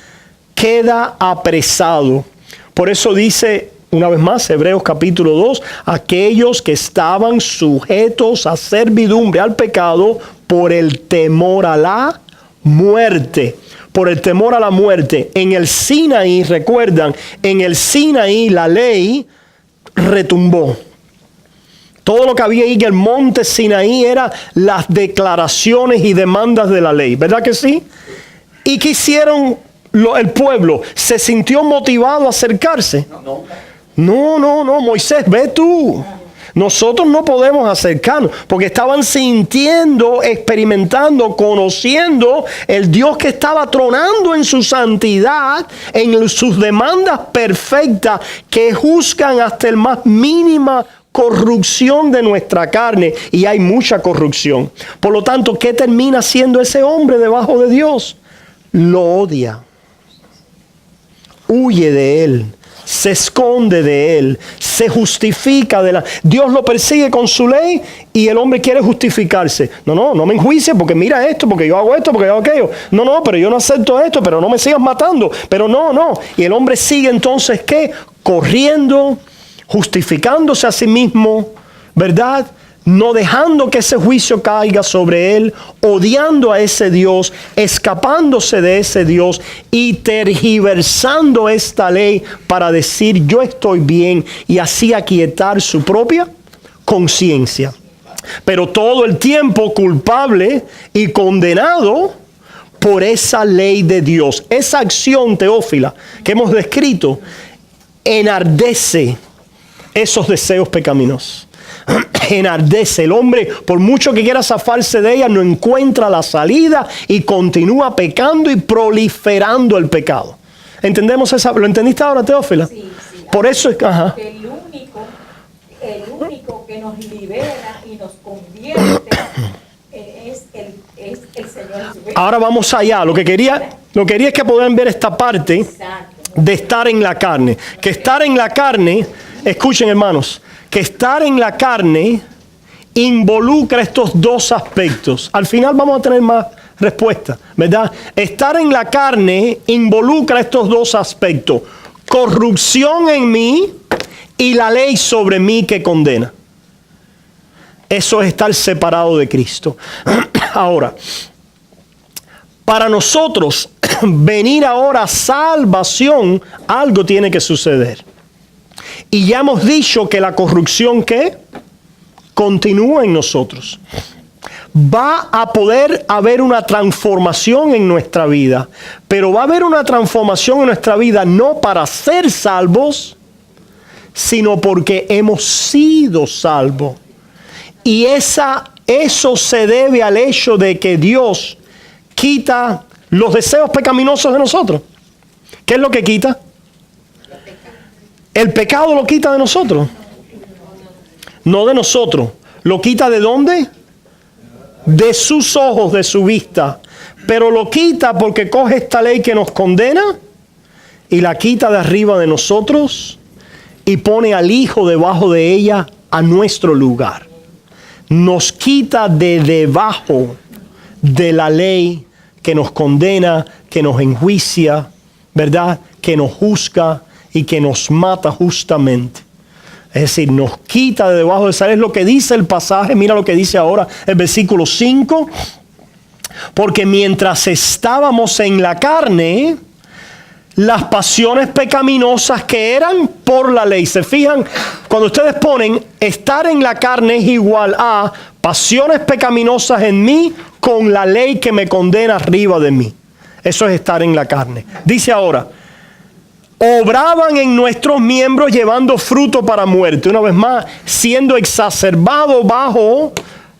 A: queda apresado. Por eso dice, una vez más, Hebreos capítulo 2, aquellos que estaban sujetos a servidumbre al pecado por el temor a la muerte. Por el temor a la muerte. En el Sinaí, recuerdan, en el Sinaí la ley retumbó. Todo lo que había ahí en el monte Sinaí eran las declaraciones y demandas de la ley. ¿Verdad que sí? ¿Y qué hicieron el pueblo? ¿Se sintió motivado a acercarse? No, Moisés, ve tú. Nosotros no podemos acercarnos porque estaban sintiendo, experimentando, conociendo el Dios que estaba tronando en su santidad, en sus demandas perfectas que juzgan hasta el más mínima corrupción de nuestra carne, y hay mucha corrupción. Por lo tanto, ¿qué termina siendo ese hombre debajo de Dios? Lo odia, huye de él, se esconde de él, se justifica de la... Dios lo persigue con su ley y el hombre quiere justificarse. No me enjuicies porque mira esto, porque yo hago esto, porque yo hago aquello. No, pero yo no acepto esto, pero no me sigas matando. Pero no. Y el hombre sigue entonces, ¿qué? Corriendo, justificándose a sí mismo, ¿verdad? No dejando que ese juicio caiga sobre él, odiando a ese Dios, escapándose de ese Dios y tergiversando esta ley para decir yo estoy bien y así aquietar su propia conciencia. Pero todo el tiempo culpable y condenado por esa ley de Dios. Esa acción, Teófila, que hemos descrito, enardece esos deseos pecaminosos. Enardece. El hombre, por mucho que quiera zafarse de ella, no encuentra la salida y continúa pecando y proliferando el pecado. ¿Entendemos esa? ¿Lo entendiste ahora, Teófila?
B: Sí.
A: Por eso es que...
B: El único que nos libera y nos convierte es el Señor Jesucristo.
A: Ahora vamos allá. Lo que quería es que puedan ver esta parte.
B: Exacto.
A: De estar en la carne. Que estar en la carne, escuchen hermanos, que estar en la carne involucra estos dos aspectos. Al final vamos a tener más respuestas, ¿verdad? Estar en la carne involucra estos dos aspectos. Corrupción en mí y la ley sobre mí que condena. Eso es estar separado de Cristo. Ahora, para nosotros venir ahora a salvación, algo tiene que suceder. Y ya hemos dicho que la corrupción que continúa en nosotros. Va a poder haber una transformación en nuestra vida, pero va a haber una transformación en nuestra vida no para ser salvos, sino porque hemos sido salvos. Y eso se debe al hecho de que Dios quita los deseos pecaminosos de nosotros. ¿Qué es lo que quita? El pecado lo quita de nosotros. No de nosotros. ¿Lo quita de dónde? De sus ojos, de su vista. Pero lo quita porque coge esta ley que nos condena y la quita de arriba de nosotros y pone al Hijo debajo de ella a nuestro lugar. Nos quita de debajo de la ley que nos condena, que nos enjuicia, ¿verdad? Que nos juzga y que nos mata justamente. Es decir, nos quita de debajo de esa ley. Es lo que dice el pasaje. Mira lo que dice ahora el versículo 5. Porque mientras estábamos en la carne, las pasiones pecaminosas que eran por la ley. ¿Se fijan? Cuando ustedes ponen estar en la carne es igual a pasiones pecaminosas en mí con la ley que me condena arriba de mí. Eso es estar en la carne. Dice ahora, obraban en nuestros miembros llevando fruto para muerte. Una vez más, siendo exacerbado bajo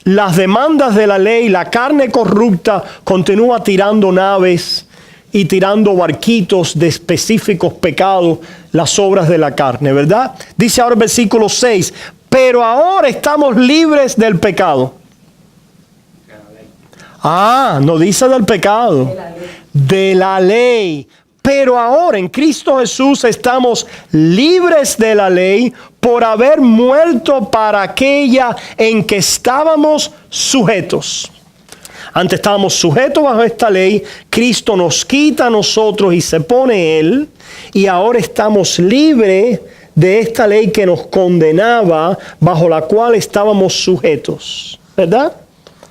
A: las demandas de la ley, la carne corrupta continúa tirando naves y tirando barquitos de específicos pecados, las obras de la carne, ¿verdad? Dice ahora el versículo 6, pero ahora estamos libres del pecado. No dice del pecado, de la ley. Pero ahora en Cristo Jesús estamos libres de la ley por haber muerto para aquella en que estábamos sujetos. Antes estábamos sujetos bajo esta ley, Cristo nos quita a nosotros y se pone Él, y ahora estamos libres de esta ley que nos condenaba, bajo la cual estábamos sujetos, ¿verdad?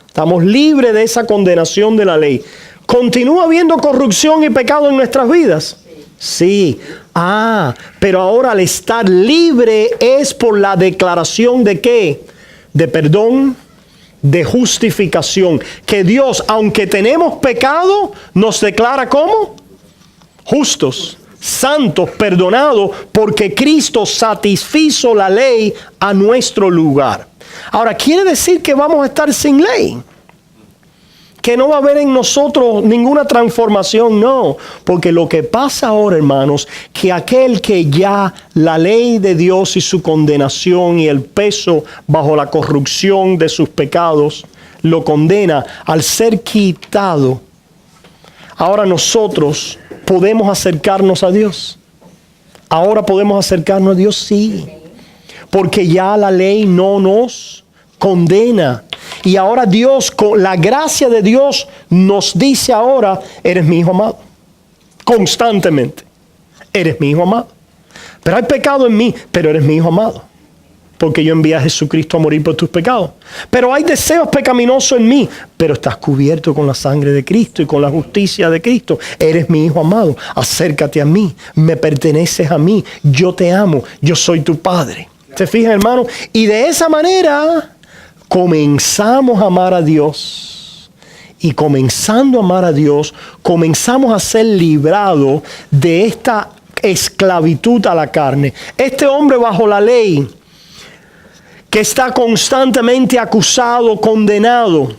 A: Estamos libres de esa condenación de la ley. ¿Continúa habiendo corrupción y pecado en nuestras vidas? Sí. Pero ahora al estar libre es por la declaración de ¿qué? De perdón, de justificación. Que Dios, aunque tenemos pecado, nos declara ¿cómo? Justos. santos, perdonados, porque Cristo satisfizo la ley a nuestro lugar. Ahora, ¿quiere decir que vamos a estar sin ley? Que no va a haber en nosotros ninguna transformación, no. Porque lo que pasa ahora, hermanos, que aquel que ya la ley de Dios y su condenación y el peso bajo la corrupción de sus pecados lo condena, al ser quitado, ahora nosotros podemos acercarnos a Dios. Ahora podemos acercarnos a Dios, sí. Porque ya la ley no nos condena. Y ahora Dios, con la gracia de Dios, nos dice ahora, eres mi hijo amado. Constantemente. Eres mi hijo amado. Pero hay pecado en mí, pero eres mi hijo amado. Porque yo envié a Jesucristo a morir por tus pecados. Pero hay deseos pecaminosos en mí, pero estás cubierto con la sangre de Cristo y con la justicia de Cristo. Eres mi hijo amado. Acércate a mí. Me perteneces a mí. Yo te amo. Yo soy tu padre. ¿Se fijan, hermano? Y de esa manera comenzamos a amar a Dios. Y comenzando a amar a Dios, comenzamos a ser librados de esta esclavitud a la carne. Este hombre bajo la ley, que está constantemente acusado, condenado,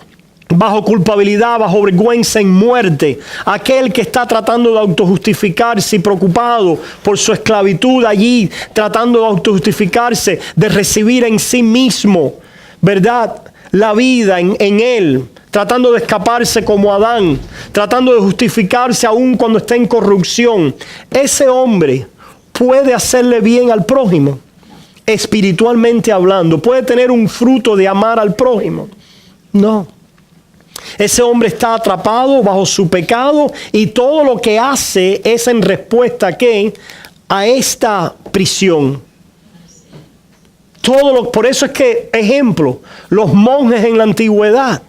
A: bajo culpabilidad, bajo vergüenza, en muerte. Aquel que está tratando de autojustificarse y preocupado por su esclavitud allí, tratando de autojustificarse, de recibir en sí mismo, ¿verdad?, la vida en él, tratando de escaparse como Adán, tratando de justificarse aún cuando está en corrupción. Ese hombre puede hacerle bien al prójimo, espiritualmente hablando. Puede tener un fruto de amar al prójimo. No. Ese hombre está atrapado bajo su pecado y todo lo que hace es en respuesta ¿a qué? A esta prisión. Por eso es que, ejemplo, los monjes en la antigüedad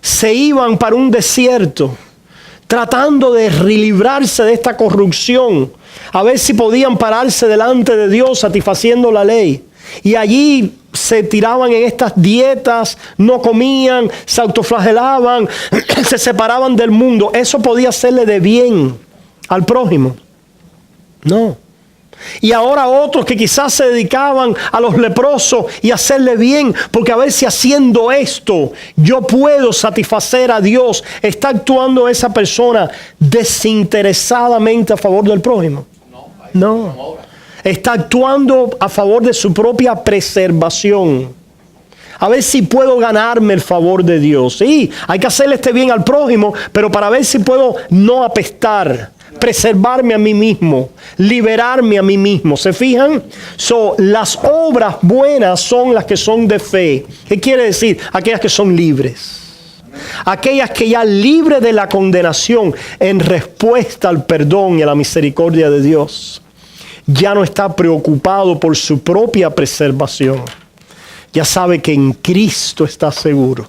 A: se iban para un desierto tratando de librarse de esta corrupción, a ver si podían pararse delante de Dios satisfaciendo la ley. Y allí se tiraban en estas dietas, no comían, se autoflagelaban, se separaban del mundo. ¿Eso podía hacerle de bien al prójimo? No. Y ahora otros que quizás se dedicaban a los leprosos y hacerle bien, porque a ver si haciendo esto yo puedo satisfacer a Dios. ¿Está actuando esa persona desinteresadamente a favor del prójimo? No. Está actuando a favor de su propia preservación. A ver si puedo ganarme el favor de Dios. Sí, hay que hacerle este bien al prójimo, pero para ver si puedo no apestar, preservarme a mí mismo, liberarme a mí mismo. ¿Se fijan? Las obras buenas son las que son de fe. ¿Qué quiere decir? Aquellas que son libres. Aquellas que ya libres de la condenación en respuesta al perdón y a la misericordia de Dios. Ya no está preocupado por su propia preservación. Ya sabe que en Cristo está seguro.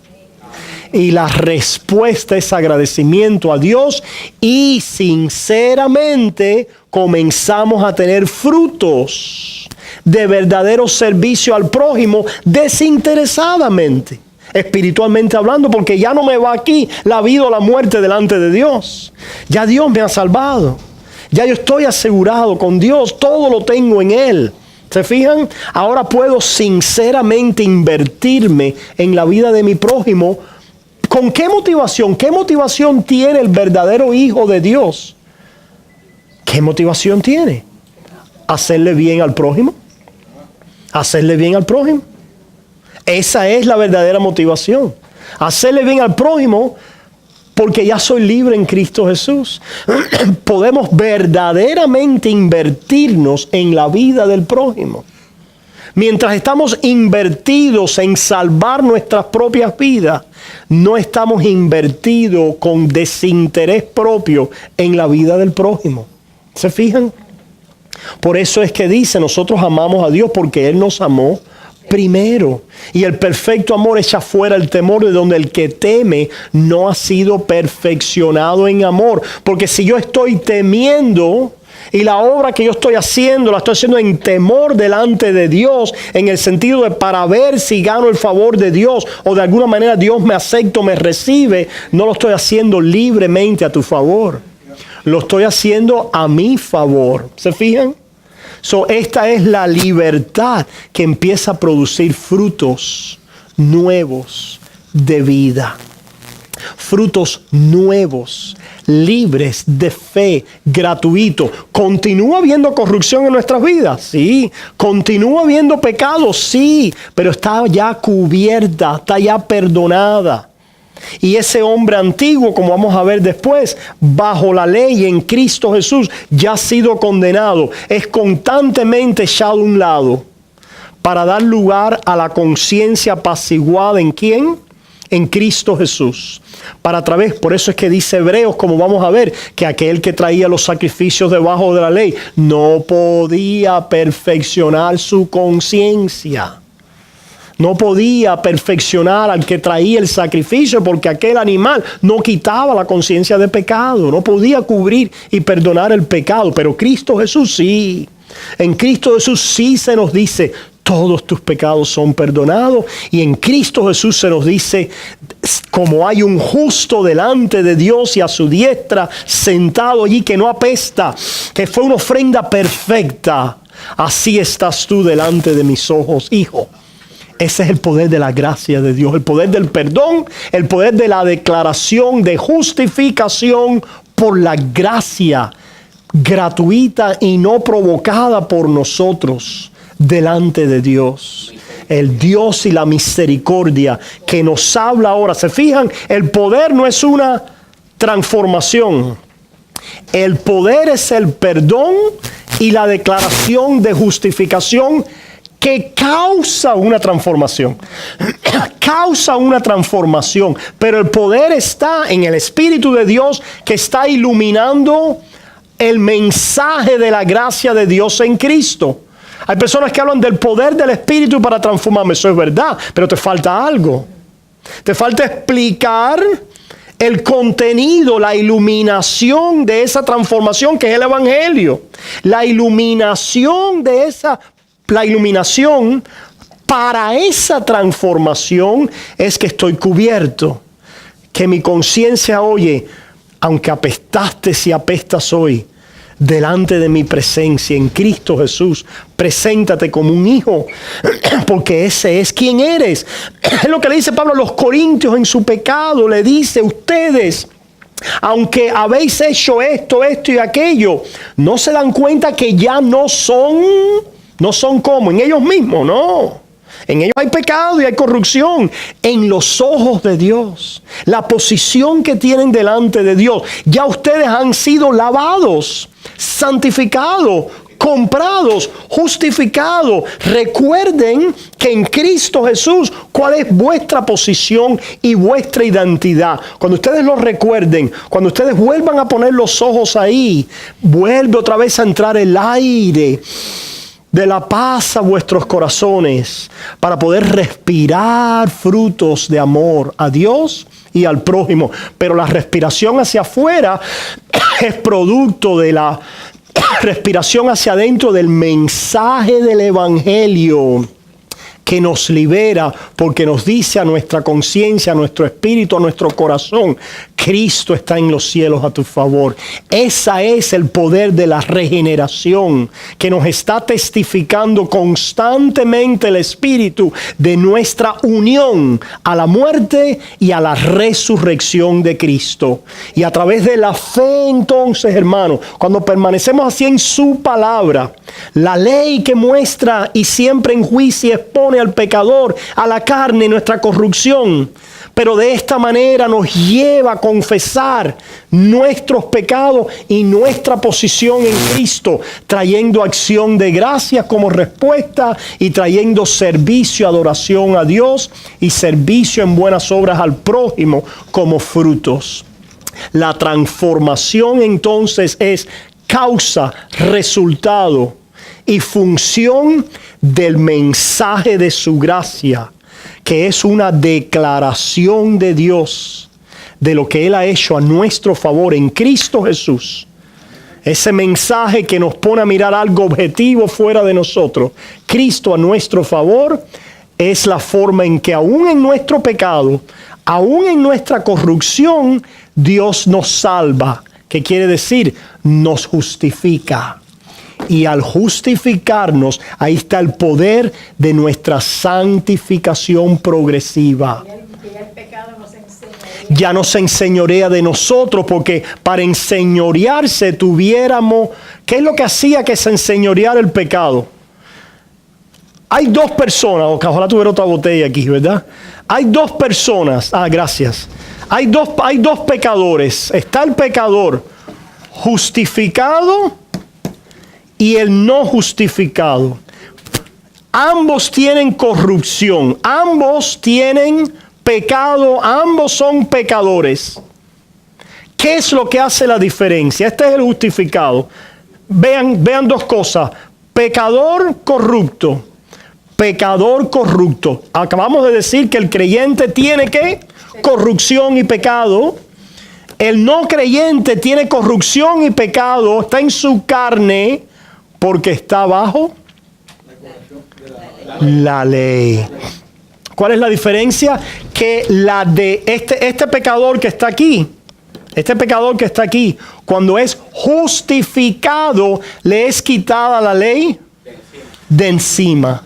A: Y la respuesta es agradecimiento a Dios y sinceramente comenzamos a tener frutos de verdadero servicio al prójimo desinteresadamente, espiritualmente hablando, porque ya no me va aquí la vida o la muerte delante de Dios. Ya Dios me ha salvado. Ya yo estoy asegurado con Dios, todo lo tengo en Él. ¿Se fijan? Ahora puedo sinceramente invertirme en la vida de mi prójimo. ¿Con qué motivación? ¿Qué motivación tiene el verdadero Hijo de Dios? ¿Qué motivación tiene? ¿Hacerle bien al prójimo? ¿Hacerle bien al prójimo? Esa es la verdadera motivación. Hacerle bien al prójimo porque ya soy libre en Cristo Jesús. Podemos verdaderamente invertirnos en la vida del prójimo. Mientras estamos invertidos en salvar nuestras propias vidas, no estamos invertidos con desinterés propio en la vida del prójimo. ¿Se fijan? Por eso es que dice, nosotros amamos a Dios porque Él nos amó primero. Y el perfecto amor echa fuera el temor, de donde el que teme no ha sido perfeccionado en amor. Porque si yo estoy temiendo y la obra que yo estoy haciendo, la estoy haciendo en temor delante de Dios, en el sentido de para ver si gano el favor de Dios o de alguna manera Dios me acepta o me recibe, no lo estoy haciendo libremente a tu favor. lo estoy haciendo a mi favor. ¿Se fijan? Esta es la libertad que empieza a producir frutos nuevos de vida. Frutos nuevos, libres de fe, gratuito. ¿Continúa habiendo corrupción en nuestras vidas? Sí. ¿Continúa habiendo pecado? Sí. Pero está ya cubierta, está ya perdonada. Y ese hombre antiguo, como vamos a ver después, bajo la ley en Cristo Jesús, ya ha sido condenado. Es constantemente echado a un lado para dar lugar a la conciencia apaciguada. ¿En quién? En Cristo Jesús. Por eso es que dice Hebreos, como vamos a ver, que aquel que traía los sacrificios debajo de la ley no podía perfeccionar su conciencia. No podía perfeccionar al que traía el sacrificio, porque aquel animal no quitaba la conciencia de pecado. No podía cubrir y perdonar el pecado. Pero Cristo Jesús sí. En Cristo Jesús sí se nos dice: todos tus pecados son perdonados. Y en Cristo Jesús se nos dice: como hay un justo delante de Dios y a su diestra, sentado allí, que no apesta, que fue una ofrenda perfecta, así estás tú delante de mis ojos, hijo. Ese es el poder de la gracia de Dios, el poder del perdón, el poder de la declaración de justificación por la gracia gratuita y no provocada por nosotros delante de Dios. El Dios y la misericordia que nos habla ahora. ¿Se fijan? El poder no es una transformación. El poder es el perdón y la declaración de justificación que causa una transformación. Causa una transformación. Pero el poder está en el Espíritu de Dios, que está iluminando el mensaje de la gracia de Dios en Cristo. Hay personas que hablan del poder del Espíritu para transformarme. Eso es verdad, pero te falta algo. Te falta explicar el contenido, la iluminación de esa transformación que es el Evangelio. La iluminación para esa transformación es que estoy cubierto. Que mi conciencia oye: aunque apestaste y apestas hoy, delante de mi presencia en Cristo Jesús, preséntate como un hijo, porque ese es quien eres. Es lo que le dice Pablo a los corintios en su pecado. Le dice: ustedes, aunque habéis hecho esto y aquello, no se dan cuenta que ya no son como en ellos mismos, no. En ellos hay pecado y hay corrupción. En los ojos de Dios, la posición que tienen delante de Dios, ya ustedes han sido lavados, santificados, comprados, justificados. Recuerden que en Cristo Jesús, ¿cuál es vuestra posición y vuestra identidad? Cuando ustedes lo recuerden, cuando ustedes vuelvan a poner los ojos ahí, vuelve otra vez a entrar el aire de la paz a vuestros corazones, para poder respirar frutos de amor a Dios y al prójimo. Pero la respiración hacia afuera es producto de la respiración hacia adentro del mensaje del Evangelio, que nos libera, porque nos dice a nuestra conciencia, a nuestro espíritu, a nuestro corazón: Cristo está en los cielos a tu favor. Ese es el poder de la regeneración, que nos está testificando constantemente el Espíritu de nuestra unión a la muerte y a la resurrección de Cristo. Y a través de la fe, entonces, hermanos, cuando permanecemos así en su palabra, la ley que muestra y siempre enjuicia y expone al pecador, a la carne, nuestra corrupción, pero de esta manera nos lleva a confesar nuestros pecados y nuestra posición en Cristo, trayendo acción de gracias como respuesta y trayendo servicio, adoración a Dios y servicio en buenas obras al prójimo como frutos. La transformación entonces es causa, resultado y función del mensaje de su gracia, que es una declaración de Dios de lo que Él ha hecho a nuestro favor en Cristo Jesús. Ese mensaje que nos pone a mirar algo objetivo fuera de nosotros. Cristo a nuestro favor es la forma en que aún en nuestro pecado, aún en nuestra corrupción, Dios nos salva ¿Qué quiere decir? Nos justifica. Y al justificarnos, ahí está el poder de nuestra santificación progresiva. Ya no se enseñorea de nosotros, porque para enseñorearse tuviéramos... ¿Qué es lo que hacía que se enseñoreara el pecado? Hay dos personas, ojalá tuviera otra botella aquí, ¿verdad? Hay dos personas, gracias. Hay dos pecadores. Está el pecador justificado y el no justificado. Ambos tienen corrupción, ambos tienen pecado, ambos son pecadores. ¿Qué es lo que hace la diferencia? Este es el justificado. Vean dos cosas. Pecador corrupto. Pecador corrupto. Acabamos de decir que el creyente tiene ¿qué? Corrupción y pecado. El no creyente tiene corrupción y pecado. Está en su carne porque está bajo la ley. ¿Cuál es la diferencia? Que la de este pecador que está aquí, cuando es justificado, le es quitada la ley de encima.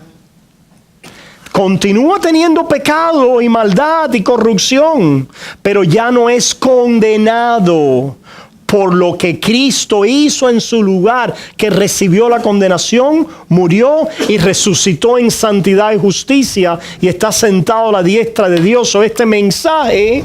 A: Continúa teniendo pecado y maldad y corrupción, pero ya no es condenado por lo que Cristo hizo en su lugar, que recibió la condenación, murió y resucitó en santidad y justicia y está sentado a la diestra de Dios. O este mensaje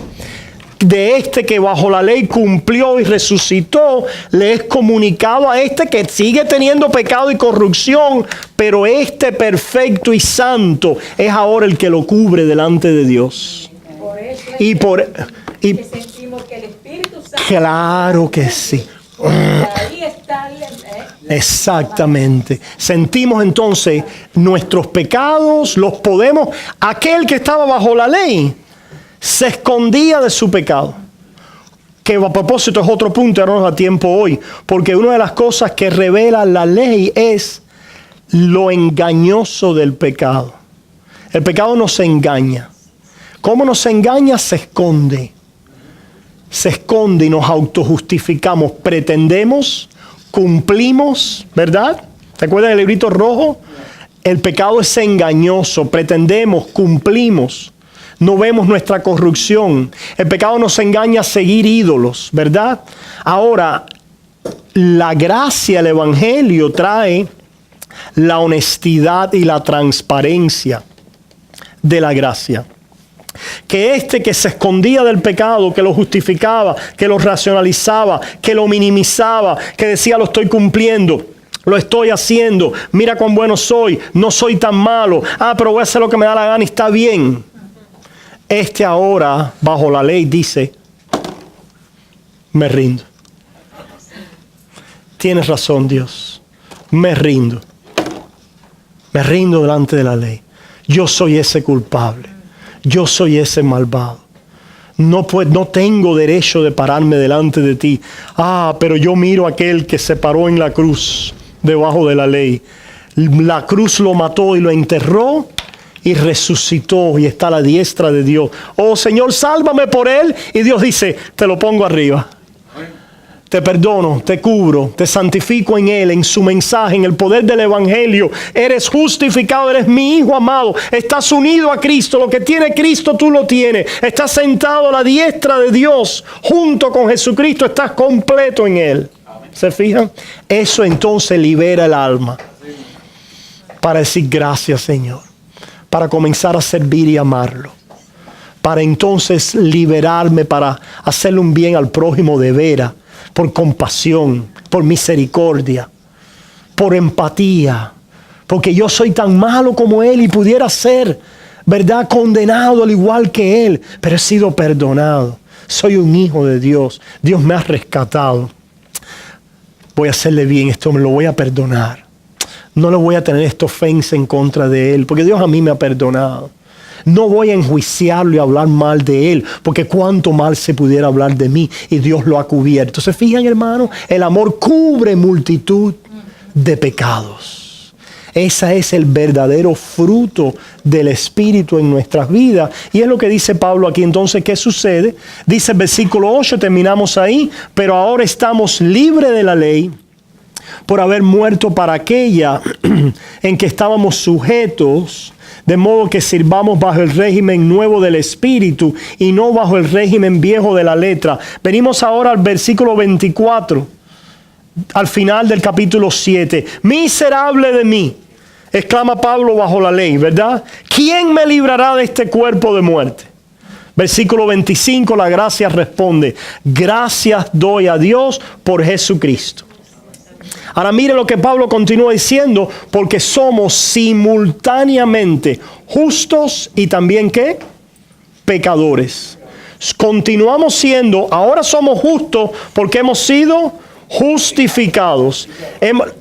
A: de este que bajo la ley cumplió y resucitó, le es comunicado a este que sigue teniendo pecado y corrupción, pero este perfecto y santo es ahora el que lo cubre delante de Dios. Y
B: sentimos que el Espíritu Santo,
A: claro que sí.
B: ahí está
A: Exactamente. Sentimos entonces nuestros pecados, los podemos. Aquel que estaba bajo la ley se escondía de su pecado. Que a propósito es otro punto, ahora no nos da tiempo hoy, porque una de las cosas que revela la ley es lo engañoso del pecado. El pecado nos engaña. ¿Cómo nos engaña? Se esconde. Se esconde y nos autojustificamos. Pretendemos, cumplimos, ¿verdad? ¿Te acuerdas del librito rojo? El pecado es engañoso. Pretendemos, cumplimos. No vemos nuestra corrupción. El pecado nos engaña a seguir ídolos, ¿verdad? Ahora, la gracia, el evangelio trae la honestidad y la transparencia de la gracia. Que este que se escondía del pecado, que lo justificaba, que lo racionalizaba, que lo minimizaba, que decía lo estoy cumpliendo, lo estoy haciendo, mira cuán bueno soy, no soy tan malo, pero voy a hacer lo que me da la gana y está bien. Este ahora, bajo la ley, dice, me rindo. Tienes razón, Dios. Me rindo. Me rindo delante de la ley. Yo soy ese culpable. Yo soy ese malvado. No tengo derecho de pararme delante de ti. Pero yo miro a aquel que se paró en la cruz debajo de la ley. La cruz lo mató y lo enterró y resucitó y está a la diestra de Dios. Oh Señor, sálvame por él. Y Dios dice, te lo pongo arriba. Te perdono, te cubro, te santifico en Él, en su mensaje, en el poder del Evangelio. Eres justificado, eres mi hijo amado. Estás unido a Cristo. Lo que tiene Cristo, tú lo tienes. Estás sentado a la diestra de Dios. Junto con Jesucristo, estás completo en Él. ¿Se fijan? Eso entonces libera el alma. Para decir gracias, Señor. Para comenzar a servir y amarlo. Para entonces liberarme, para hacerle un bien al prójimo de veras. Por compasión, por misericordia, por empatía. Porque yo soy tan malo como Él y pudiera ser, ¿verdad?, condenado al igual que Él. Pero he sido perdonado. Soy un hijo de Dios. Dios me ha rescatado. Voy a hacerle bien, esto me lo voy a perdonar. No le voy a tener esta ofensa en contra de Él, porque Dios a mí me ha perdonado. No voy a enjuiciarlo y hablar mal de Él, porque cuánto mal se pudiera hablar de mí y Dios lo ha cubierto. ¿Se fijan, hermano? El amor cubre multitud de pecados. Ese es el verdadero fruto del Espíritu en nuestras vidas. Y es lo que dice Pablo aquí. Entonces, ¿qué sucede? Dice el versículo 8, terminamos ahí. Pero ahora estamos libres de la ley por haber muerto para aquella en que estábamos sujetos, de modo que sirvamos bajo el régimen nuevo del Espíritu y no bajo el régimen viejo de la letra. Venimos ahora al versículo 24, al final del capítulo 7. Miserable de mí, exclama Pablo bajo la ley, ¿verdad? ¿Quién me librará de este cuerpo de muerte? Versículo 25, la gracia responde: gracias doy a Dios por Jesucristo. Ahora mire lo que Pablo continúa diciendo, porque somos simultáneamente justos y también ¿qué? Pecadores. Continuamos siendo, ahora somos justos porque hemos sido justificados.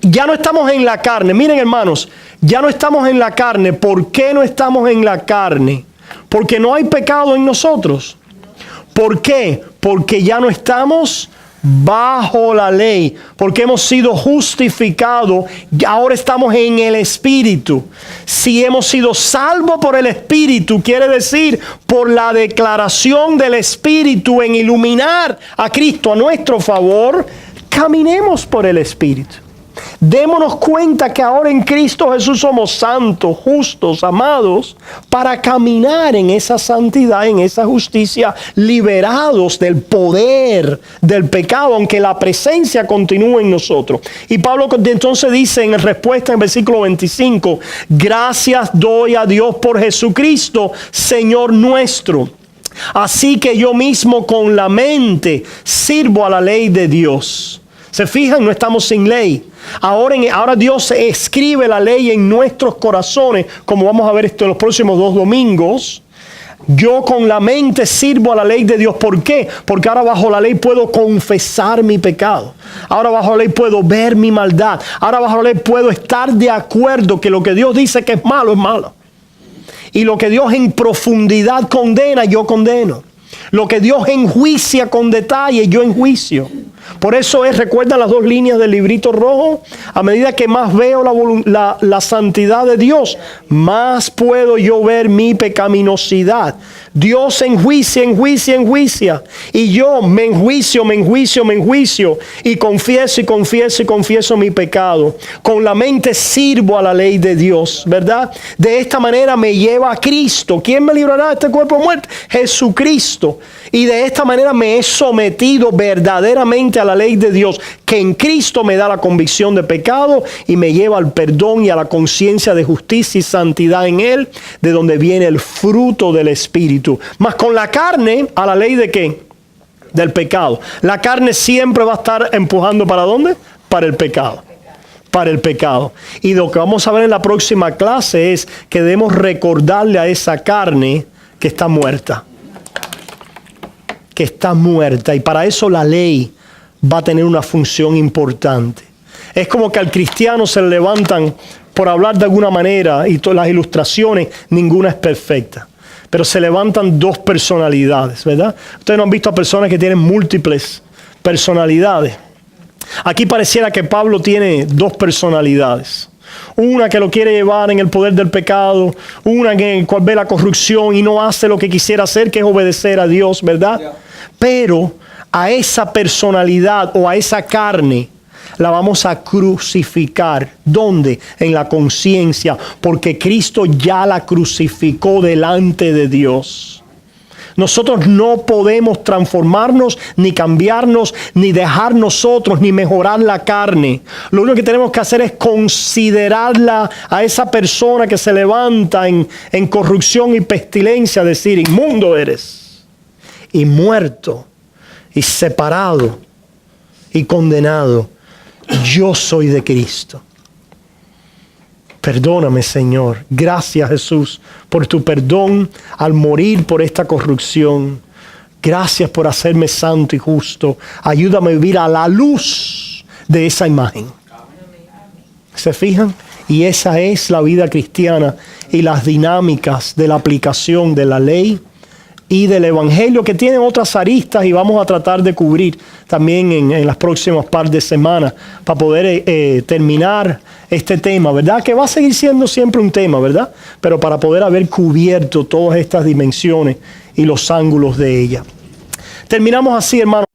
A: Ya no estamos en la carne. Miren, hermanos, ya no estamos en la carne. ¿Por qué no estamos en la carne? Porque no hay pecado en nosotros. ¿Por qué? Porque ya no estamos bajo la ley, porque hemos sido justificados, ahora estamos en el Espíritu. Si hemos sido salvos por el Espíritu, quiere decir por la declaración del Espíritu en iluminar a Cristo a nuestro favor, caminemos por el Espíritu. Démonos cuenta que ahora en Cristo Jesús somos santos, justos, amados, para caminar en esa santidad, en esa justicia, liberados del poder del pecado, aunque la presencia continúe en nosotros. Y Pablo entonces dice en respuesta en versículo 25, gracias doy a Dios por Jesucristo, Señor nuestro. Así que yo mismo con la mente sirvo a la ley de Dios. ¿Se fijan? No estamos sin ley. Ahora Dios escribe la ley en nuestros corazones, como vamos a ver esto en los próximos 2 domingos. Yo con la mente sirvo a la ley de Dios. ¿Por qué? Porque ahora bajo la ley puedo confesar mi pecado. Ahora bajo la ley puedo ver mi maldad. Ahora bajo la ley puedo estar de acuerdo que lo que Dios dice que es malo, es malo. Y lo que Dios en profundidad condena, yo condeno. Lo que Dios enjuicia con detalle, yo enjuicio. Por eso recuerdan las 2 líneas del librito rojo. A medida que más veo la santidad de Dios, más puedo yo ver mi pecaminosidad. Dios enjuicia. Y yo me enjuicio. Y confieso mi pecado. Con la mente sirvo a la ley de Dios, ¿verdad? De esta manera me lleva a Cristo. ¿Quién me librará de este cuerpo de muerte? Jesucristo. Y de esta manera me he sometido verdaderamente a la ley de Dios, que en Cristo me da la convicción de pecado y me lleva al perdón y a la conciencia de justicia y santidad en Él, de donde viene el fruto del Espíritu. Mas con la carne, ¿a la ley de qué? Del pecado. La carne siempre va a estar empujando ¿para dónde? Para el pecado. Para el pecado. Y lo que vamos a ver en la próxima clase es que debemos recordarle a esa carne que está muerta. Que está muerta, y para eso la ley va a tener una función importante. Es como que al cristiano se le levantan, por hablar de alguna manera, y todas las ilustraciones, ninguna es perfecta, pero se levantan 2 personalidades, ¿verdad? Ustedes no han visto a personas que tienen múltiples personalidades. Aquí pareciera que Pablo tiene 2 personalidades. Una que lo quiere llevar en el poder del pecado, una en la cual ve la corrupción y no hace lo que quisiera hacer, que es obedecer a Dios, ¿verdad? Yeah. Pero a esa personalidad o a esa carne la vamos a crucificar. ¿Dónde? En la conciencia, porque Cristo ya la crucificó delante de Dios. Nosotros no podemos transformarnos, ni cambiarnos, ni dejar nosotros, ni mejorar la carne. Lo único que tenemos que hacer es considerarla a esa persona que se levanta en corrupción y pestilencia, decir, inmundo eres, y muerto, y separado, y condenado. Yo soy de Cristo. Perdóname, Señor. Gracias, Jesús, por tu perdón al morir por esta corrupción. Gracias por hacerme santo y justo. Ayúdame a vivir a la luz de esa imagen. ¿Se fijan? Y esa es la vida cristiana y las dinámicas de la aplicación de la ley y del Evangelio, que tienen otras aristas y vamos a tratar de cubrir también en las próximas par de semanas para poder terminar este tema, ¿verdad? Que va a seguir siendo siempre un tema, ¿verdad? Pero para poder haber cubierto todas estas dimensiones y los ángulos de ella. Terminamos así, hermanos.